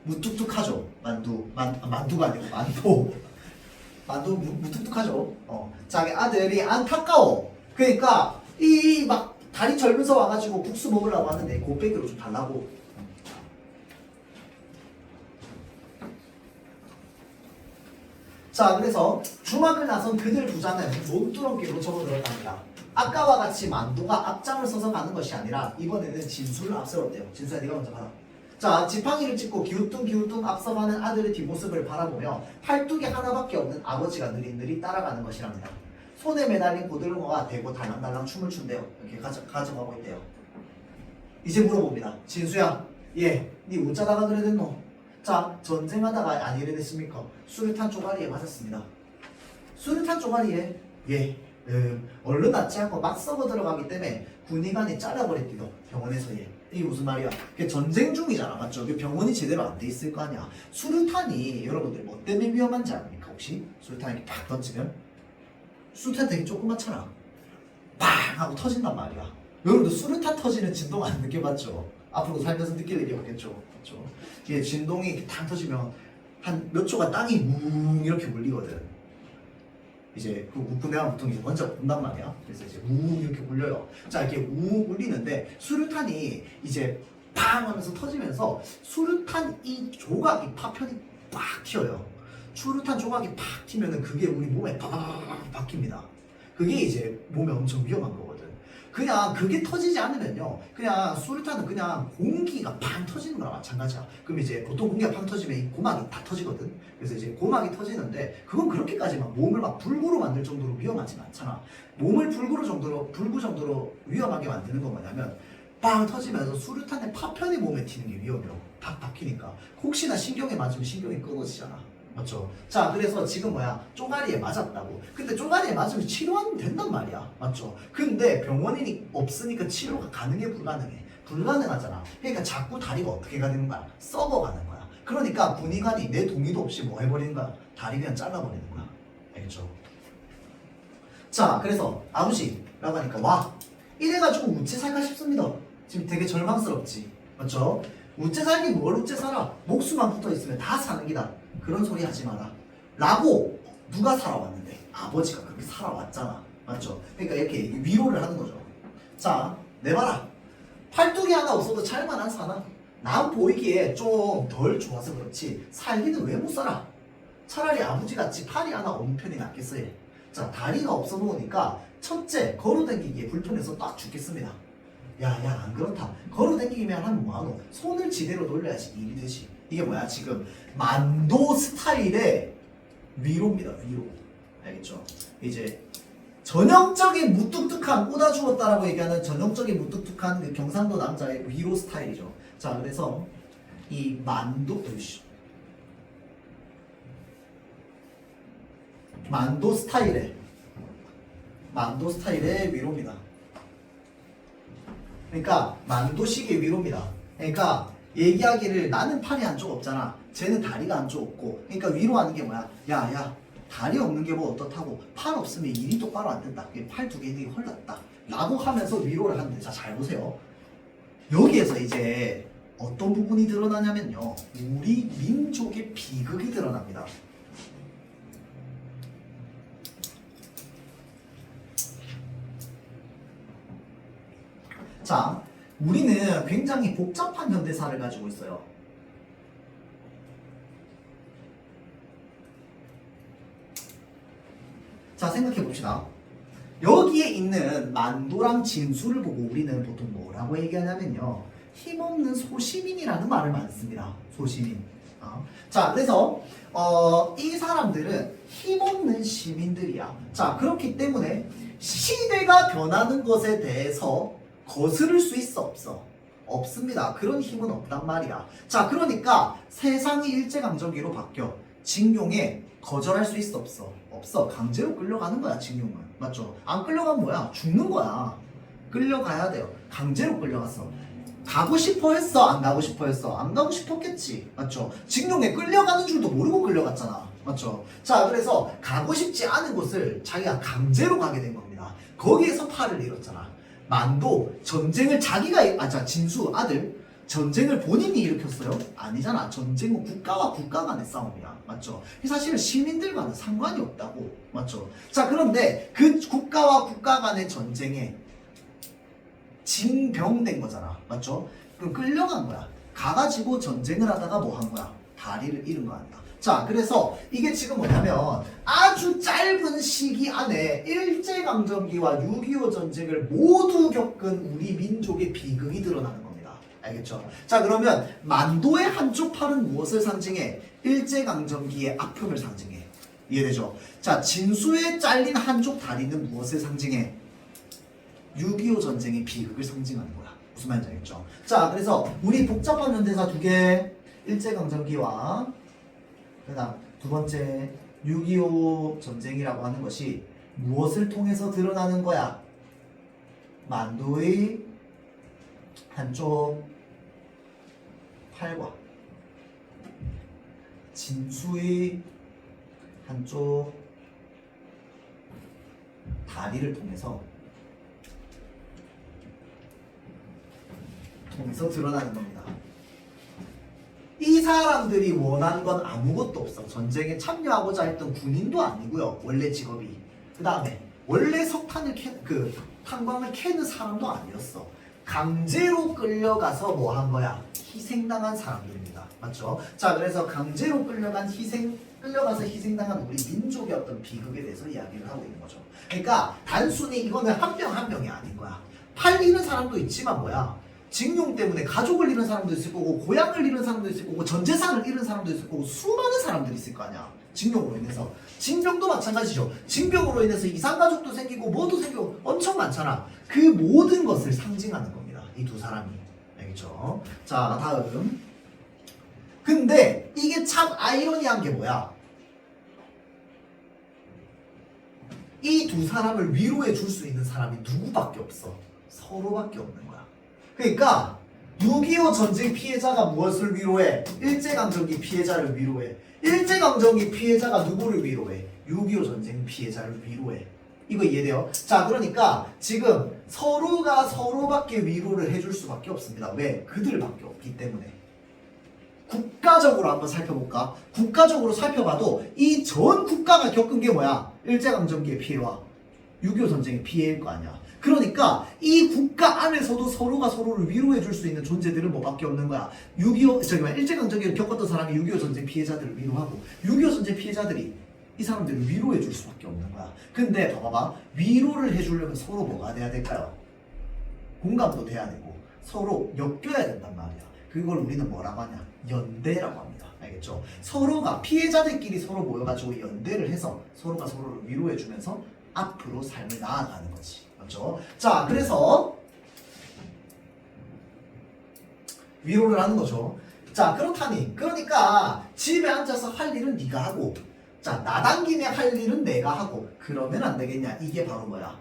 무뚝뚝하죠. 만두가 아니고 만두 무뚝뚝하죠. 자기 아들이 안타까워. 그러니까 이 막 다리 절면서 와가지고 국수 먹으려고 하는데 곱빼기로 좀 달라고. 자, 그래서 주막을 나선 그들 부자는 논두렁기로 접어들었답니다. 아까와 같이 만도가 앞장을 서서 가는 것이 아니라 이번에는 진수를 앞세웠대요. 진수야, 네가 먼저 가라. 자, 지팡이를 짚고 기우뚱기우뚱 앞서가는 아들의 뒷모습을 바라보며 팔뚝이 하나밖에 없는 아버지가 느릿느릿 따라가는 것이랍니다. 손에 매달린 고등어가 대고 달랑달랑 춤을 춘대요. 이렇게 가져가고 있대요. 이제 물어봅니다. 진수야, 네 웃자다가 그래 됐노? 자, 전쟁하다가 안 이래 됐습니까? 수류탄 쪼가리에 맞았습니다. 수류탄 쪼가리에? 예. 얼른 낫지 않고 막 썩어 들어가기 때문에 군의관이 잘라버렸디도 병원에서. 예. 이게 무슨 말이야? 그게 전쟁 중이잖아, 맞죠? 그 병원이 제대로 안 돼 있을 거 아니야. 수류탄이 여러분들 뭐 때문에 위험한지 아닙니까? 혹시 수류탄 이렇게 팍 던지면 수류탄 되게 조그맣잖아. 팡 하고 터진단 말이야. 여러분들 수류탄 터지는 진동 안 느껴봤죠? 앞으로 살면서 느낄 일이 없겠죠. 그렇죠? 이게 진동이 이렇게 탕 터지면 한 몇 초간 땅이 뭉 이렇게 울리거든. 이제 그 우크내가 보통 먼저 본단 말이야. 그래서 이제 우 이렇게 울려요. 자, 이렇게 우 울리는데 수류탄이 이제 팡 하면서 터지면서 수류탄 이 조각이 파편이 팍 튀어요. 수류탄 조각이 팍 튀면은 그게 우리 몸에 팍 박힙니다. 그게 이제 몸에 엄청 위험한 거거든. 그냥 그게 터지지 않으면요. 그냥 수류탄은 그냥 공기가 팡 터지는 거랑 마찬가지야. 그럼 이제 보통 공기가 팡 터지면 이 고막이 다 터지거든. 그래서 이제 고막이 터지는데 그건 그렇게까지 막 몸을 막 불구로 만들 정도로 위험하진 않잖아. 몸을 불구 정도로 위험하게 만드는 건 뭐냐면 빵 터지면서 수류탄의 파편이 몸에 튀는 게 위험해요. 팍 박히니까. 혹시나 신경에 맞으면 신경이 끊어지잖아. 맞죠? 자, 그래서 지금 뭐야? 쪼가리에 맞았다고. 근데 쪼가리에 맞으면 치료하면 된단 말이야. 맞죠? 근데 병원이 없으니까 치료가 가능해, 불가능해? 불가능하잖아. 그러니까 자꾸 다리가 어떻게 가는 거야? 썩어가는 거야. 그러니까 군의관이 내 동의도 없이 뭐 해버리는 거야? 다리 그냥 잘라버리는 거야. 알겠죠? 자, 그래서 아버지라고 하니까 와. 이래가지고 우째 살까 싶습니다. 지금 되게 절망스럽지. 맞죠? 우째 살긴 뭘 우째 살아? 목수만 붙어 있으면 다 사는 기다. 그런 소리 하지 마라. 라고 누가 살아왔는데? 아버지가 그렇게 살아왔잖아. 맞죠? 그러니까 이렇게 위로를 하는 거죠. 자, 내봐라. 팔뚝이 하나 없어도 잘만한 사나? 난 보이기에 좀 덜 좋아서 그렇지 살기는 왜 못 살아? 차라리 아버지같이 팔이 하나 없는 편이 낫겠어요. 자, 다리가 없어 놓으니까 첫째, 걸어다니기에 불편해서 딱 죽겠습니다. 야, 안 그렇다. 걸어다니기만 하면 뭐하노? 손을 지대로 돌려야지 일이 되지. 이게 뭐야? 지금 만도 스타일의 위로입니다. 위로. 알겠죠? 이제 전형적인 무뚝뚝한 꼬다 주었다라고 얘기하는 전형적인 무뚝뚝한 그 경상도 남자의 위로 스타일이죠. 자, 그래서 이 만도 스타일의 위로입니다. 그러니까 만도식의 위로입니다. 그러니까 얘기하기를 나는 팔이 한쪽 없잖아. 쟤는 다리가 한쪽 없고. 그러니까 위로하는 게 뭐야? 야, 다리 없는 게 뭐 어떻다고? 팔 없으면 일이 똑바로 안 된다. 팔 두 개 있는 게 헐났다. 라고 하면서 위로를 하는데, 자, 잘 보세요. 여기에서 이제 어떤 부분이 드러나냐면요. 우리 민족의 비극이 드러납니다. 자, 우리는 굉장히 복잡한 현대사를 가지고 있어요. 자, 생각해 봅시다. 여기에 있는 만도랑 진수를 보고 우리는 보통 뭐라고 얘기하냐면요. 힘없는 소시민이라는 말을 많이 씁니다. 소시민. 자, 그래서 이 사람들은 힘없는 시민들이야. 자, 그렇기 때문에 시대가 변하는 것에 대해서 거스를 수 있어, 없어? 없습니다. 그런 힘은 없단 말이야. 자, 그러니까 세상이 일제강점기로 바뀌어. 징용에 거절할 수 있어, 없어? 없어. 강제로 끌려가는 거야, 징용은. 맞죠? 안 끌려가면 뭐야? 죽는 거야. 끌려가야 돼요. 강제로 끌려갔어. 가고 싶어 했어? 안 가고 싶어 했어? 안 가고 싶었겠지. 맞죠? 징용에 끌려가는 줄도 모르고 끌려갔잖아. 맞죠? 자, 그래서 가고 싶지 않은 곳을 자기가 강제로 가게 된 겁니다. 거기에서 팔을 잃었잖아. 만도 전쟁을 진수 아들 전쟁을 본인이 일으켰어요? 아니잖아. 전쟁은 국가와 국가 간의 싸움이야. 맞죠? 사실은 시민들과는 상관이 없다고. 맞죠? 자, 그런데 그 국가와 국가 간의 전쟁에 징병된 거잖아. 맞죠? 그럼 끌려간 거야. 가가지고 전쟁을 하다가 뭐 한 거야? 다리를 잃은 거 아니야. 자, 그래서 이게 지금 뭐냐면 아주 짧은 시기 안에 일제강점기와 6.25 전쟁을 모두 겪은 우리 민족의 비극이 드러나는 겁니다. 알겠죠? 자, 그러면 만도의 한쪽 팔은 무엇을 상징해? 일제강점기의 아픔을 상징해. 이해되죠? 자, 진수의 잘린 한쪽 다리는 무엇을 상징해? 6.25 전쟁의 비극을 상징하는 거야. 무슨 말인지 알겠죠? 자, 그래서 우리 복잡한 현대사 두 개, 일제강점기와 그다음 두 번째 6.25 전쟁이라고 하는 것이 무엇을 통해서 드러나는 거야? 만도의 한쪽 팔과 진수의 한쪽 다리를 통해서 드러나는 겁니다. 이 사람들이 원한 건 아무것도 없어. 전쟁에 참여하고자 했던 군인도 아니고요. 원래 직업이. 그 다음에 원래 탄광을 캐는 사람도 아니었어. 강제로 끌려가서 뭐 한 거야? 희생당한 사람들입니다. 맞죠? 자, 그래서 강제로 끌려가서 희생당한 우리 민족의 어떤 비극에 대해서 이야기를 하고 있는 거죠. 그러니까 단순히 이거는 한 명 한 명이 아닌 거야. 팔 잃은 사람도 있지만 뭐야? 징용 때문에 가족을 잃은 사람도 있을 거고 고향을 잃은 사람도 있을 거고 전 재산을 잃은 사람도 있을 거고 수많은 사람들이 있을 거 아니야. 징용으로 인해서. 징병도 마찬가지죠. 징병으로 인해서 이산가족도 생기고 뭐도 생기고 엄청 많잖아. 그 모든 것을 상징하는 겁니다. 이 두 사람이. 알겠죠? 자, 다음. 근데 이게 참 아이러니한 게 뭐야? 이 두 사람을 위로해 줄 수 있는 사람이 누구밖에 없어. 서로밖에 없는 거야. 그러니까 6.25 전쟁 피해자가 무엇을 위로해? 일제강점기 피해자를 위로해. 일제강점기 피해자가 누구를 위로해? 6.25 전쟁 피해자를 위로해. 이거 이해돼요? 자, 그러니까 지금 서로가 서로밖에 위로를 해줄 수밖에 없습니다. 왜? 그들밖에 없기 때문에. 국가적으로 한번 살펴볼까? 국가적으로 살펴봐도 이 전 국가가 겪은 게 뭐야? 일제강점기의 피해와 6.25 전쟁의 피해일 거 아니야. 그러니까 이 국가 안에서도 서로가 서로를 위로해 줄 수 있는 존재들은 뭐밖에 없는 거야. 6.25 일제강점기를 겪었던 사람이 6.25 전쟁 피해자들을 위로하고 6.25 전쟁 피해자들이 이 사람들을 위로해 줄 수밖에 없는 거야. 근데 봐봐. 위로를 해주려면 서로 뭐가 돼야 될까요? 공감도 돼야 되고 서로 엮여야 된단 말이야. 그걸 우리는 뭐라고 하냐? 연대라고 합니다. 알겠죠? 서로가 피해자들끼리 서로 모여가지고 연대를 해서 서로가 서로를 위로해주면서 앞으로 삶을 나아가는 거지. 맞죠? 자, 그래서 위로를 하는 거죠. 자, 그렇다니. 그러니까 집에 앉아서 할 일은 네가 하고, 자, 나당 김에 할 일은 내가 하고, 그러면 안 되겠냐? 이게 바로 뭐야?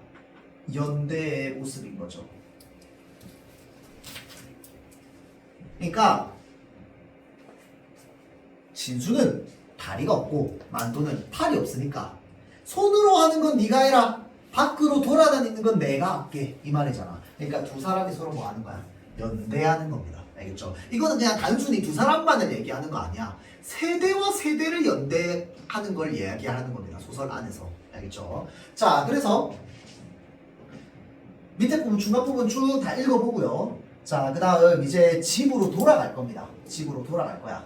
연대의 모습인 거죠. 그러니까 진수는 다리가 없고 만두는 팔이 없으니까 손으로 하는 건 네가 해라. 밖으로 돌아다니는 건 내가 할게. 이 말이잖아. 그러니까 두 사람이 서로 뭐 하는 거야? 연대하는 겁니다. 알겠죠? 이거는 그냥 단순히 두 사람만을 얘기하는 거 아니야. 세대와 세대를 연대하는 걸 이야기하는 겁니다. 소설 안에서. 알겠죠? 자, 그래서 밑에 부분, 중간 부분 쭉 다 읽어보고요. 자, 그 다음 이제 집으로 돌아갈 겁니다. 집으로 돌아갈 거야.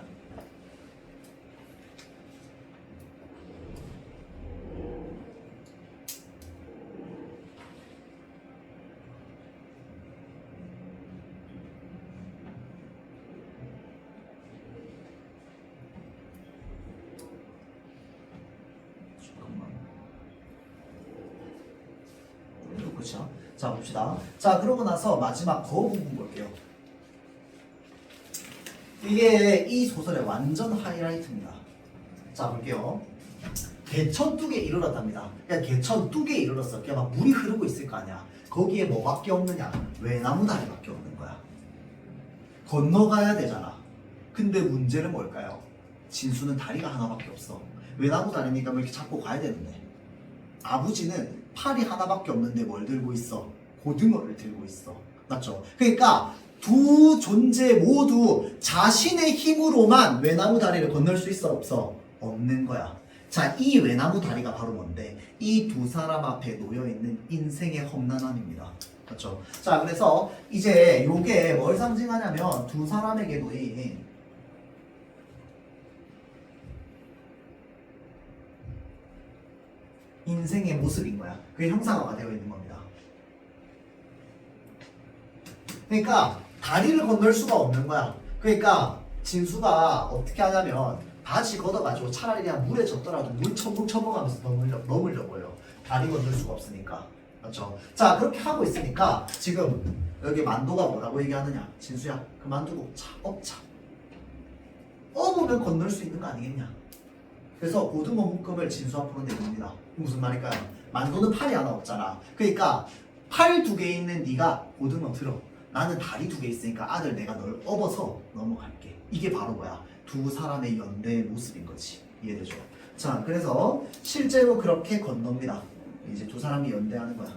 그렇죠? 자, 봅시다. 자, 그러고 나서 마지막 거 부분 볼게요. 이게 이 소설의 완전 하이라이트입니다. 자, 볼게요. 개천뚝에 이르렀답니다. 그러니까 개천뚝에 이르렀어. 그러니까 막 물이 흐르고 있을 거 아니야. 거기에 뭐밖에 없느냐? 외나무 다리밖에 없는 거야. 건너가야 되잖아. 근데 문제는 뭘까요? 진수는 다리가 하나밖에 없어. 외나무 다리니까 뭐 이렇게 잡고 가야 되는데. 아버지는 팔이 하나밖에 없는데 뭘 들고 있어? 고등어를 들고 있어. 맞죠? 그러니까 두 존재 모두 자신의 힘으로만 외나무 다리를 건널 수 있어? 없어? 없는 거야. 자, 이 외나무 다리가 바로 뭔데? 이 두 사람 앞에 놓여있는 인생의 험난함입니다. 그렇죠? 자, 그래서 이제 요게 뭘 상징하냐면 두 사람에게 놓인 인생의 모습인 거야. 그게 형상화가 되어 있는 겁니다. 그러니까 다리를 건널 수가 없는 거야. 그러니까 진수가 어떻게 하냐면 바지 걷어가지고 차라리 그냥 물에 젖더라도 물 첨벙 첨벙하면서 넘으려고요. 다리 건널 수가 없으니까. 맞죠? 자, 그렇게 하고 있으니까 지금 여기 만도가 뭐라고 얘기하느냐? 진수야, 그만두고 업자. 업으면 건널 수 있는 거 아니겠냐? 그래서 고등어 묶음을 진수 앞으로 내립니다. 무슨 말일까요? 만도는 팔이 하나 없잖아. 그러니까 팔 두 개 있는 네가 고등어 들어. 나는 다리 두 개 있으니까 아들 내가 널 업어서 넘어갈게. 이게 바로 뭐야? 두 사람의 연대의 모습인 거지. 이해되죠? 자, 그래서 실제로 그렇게 건넙니다. 이제 두 사람이 연대하는 거야.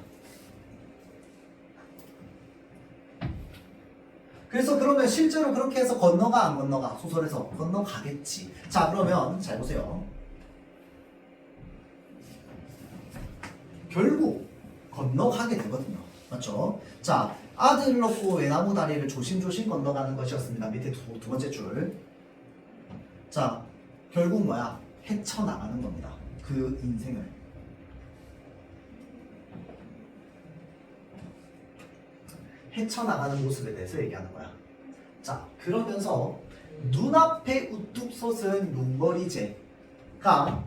그래서 그러면 실제로 그렇게 해서 건너가 안 건너가? 소설에서 건너가겠지. 자, 그러면 잘 보세요. 결국 건너가게 되거든요. 맞죠? 자, 아들 놓고 외나무 다리를 조심조심 건너가는 것이었습니다. 밑에 두 번째 줄. 자, 결국 뭐야? 헤쳐나가는 겁니다. 그 인생을. 헤쳐나가는 모습에 대해서 얘기하는 거야. 자, 그러면서 눈앞에 우뚝 솟은 용머리제가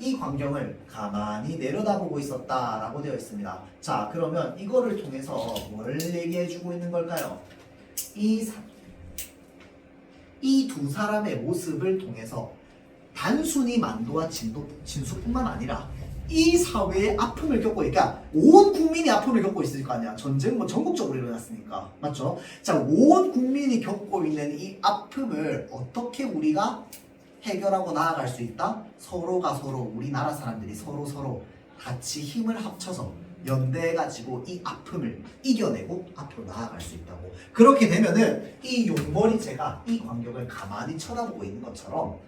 이 광경을 가만히 내려다보고 있었다라고 되어 있습니다. 자, 그러면 이거를 통해서 뭘 얘기해주고 있는 걸까요? 이 두 사람의 모습을 통해서 단순히 만도와 진수뿐만 아니라 이 사회의 아픔을 겪고, 그러니까 온 국민이 아픔을 겪고 있을 거 아니야. 전쟁 뭐 전국적으로 일어났으니까, 맞죠? 자, 온 국민이 겪고 있는 이 아픔을 어떻게 우리가 해결하고 나아갈 수 있다? 서로가 서로, 우리나라 사람들이 서로 같이 힘을 합쳐서 연대해가지고 이 아픔을 이겨내고 앞으로 나아갈 수 있다고. 그렇게 되면은 이 용머리제가 이 광경을 가만히 쳐다보고 있는 것처럼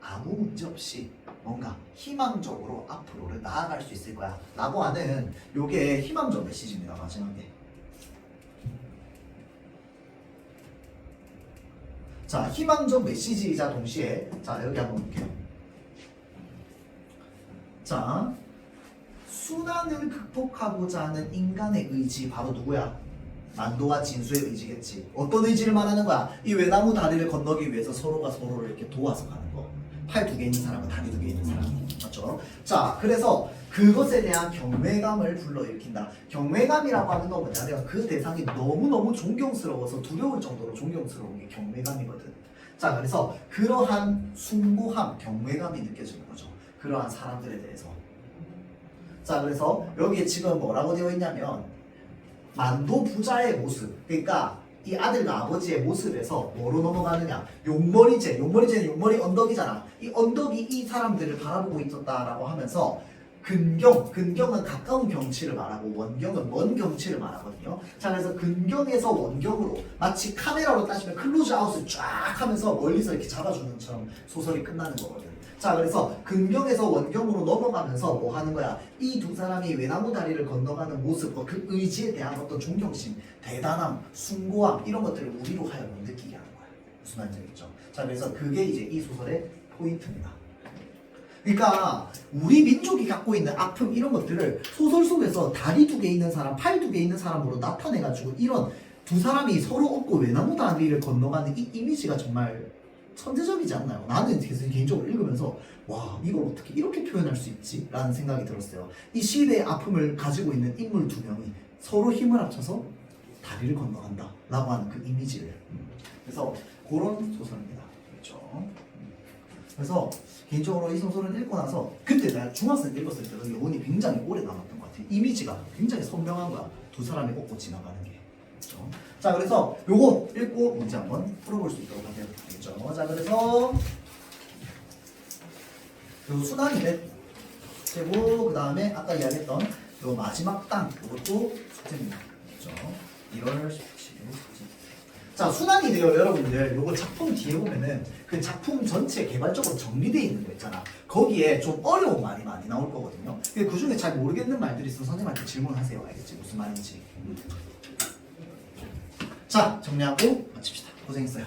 아무 문제 없이 뭔가 희망적으로 앞으로를 나아갈 수 있을 거야 라고 하는 요게 희망적 메시지입니다. 마지막에. 자, 희망적 메시지이자 동시에, 자, 여기 한번 볼게요. 자, 순환을 극복하고자 하는 인간의 의지, 바로 누구야? 만도와 진수의 의지겠지. 어떤 의지를 말하는 거야? 이 외나무 다리를 건너기 위해서 서로가 서로를 이렇게 도와서 가는 거. 팔 두 개 있는 사람은 다리 두 개 있는 사람, 맞죠? 자, 그래서 그것에 대한 경외감을 불러일으킨다. 경외감이라고 하는 건 뭐냐면 그 대상이 너무너무 존경스러워서 두려울 정도로 존경스러운 게 경외감이거든. 자, 그래서 그러한 숭고함, 경외감이 느껴지는 거죠. 그러한 사람들에 대해서. 자, 그래서 여기에 지금 뭐라고 되어 있냐면 만도 부자의 모습, 그러니까 이 아들과 아버지의 모습에서 뭐로 넘어가느냐? 용머리제는 용머리 언덕이잖아. 이 언덕이 이 사람들을 바라보고 있었다라고 하면서 근경은 가까운 경치를 말하고 원경은 먼 경치를 말하거든요. 자, 그래서 근경에서 원경으로 마치 카메라로 따지면 클로즈아웃을 쫙 하면서 멀리서 이렇게 잡아주는 것처럼 소설이 끝나는 거거든. 자, 그래서 근경에서 원경으로 넘어가면서 뭐 하는 거야? 이 두 사람이 외나무 다리를 건너가는 모습과 그 의지에 대한 어떤 존경심, 대단함, 숭고함 이런 것들을 우리로 하여금 느끼게 하는 거야. 무슨 말인지 알겠죠? 자, 그래서 그게 이제 이 소설의 포인트입니다. 그러니까 우리 민족이 갖고 있는 아픔 이런 것들을 소설 속에서 다리 두 개 있는 사람, 팔 두 개 있는 사람으로 나타내가지고 이런 두 사람이 서로 업고 외나무 다리를 건너가는 이 이미지가 정말 천재적이지 않나요? 나는 개인적으로 읽으면서 와, 이걸 어떻게 이렇게 표현할 수 있지? 라는 생각이 들었어요. 이 시대의 아픔을 가지고 있는 인물 두 명이 서로 힘을 합쳐서 다리를 건너간다 라고 하는 그 이미지를. 그래서 그런 소설입니다. 그렇죠? 그래서 개인적으로 이 소설을 읽고 나서 그때 내가 중학생 때 읽었을 때도 여운이 굉장히 오래 남았던 것 같아요. 이미지가 굉장히 선명한 거야. 두 사람이 꽂고 지나가는 게. 그렇죠? 자, 그래서 요거 읽고 문제 한번 풀어볼 수 있도록 하세요. 알겠죠? 자, 그래서 요 순환이래. 그리고 그 다음에 아까 이야기했던 요 마지막 땅 요것도 숙제입니다. 그렇죠? 1월 17일 숙제. 자, 순환이 돼요, 여러분들. 요거 작품 뒤에 보면은 그 작품 전체 개발적으로 정리되어 있는 거 있잖아. 거기에 좀 어려운 말이 많이 나올 거거든요. 근데 그 중에 잘 모르겠는 말들이 있으면 선생님한테 질문하세요. 알겠지? 무슨 말인지. 자, 정리하고 마칩시다. 고생했어요.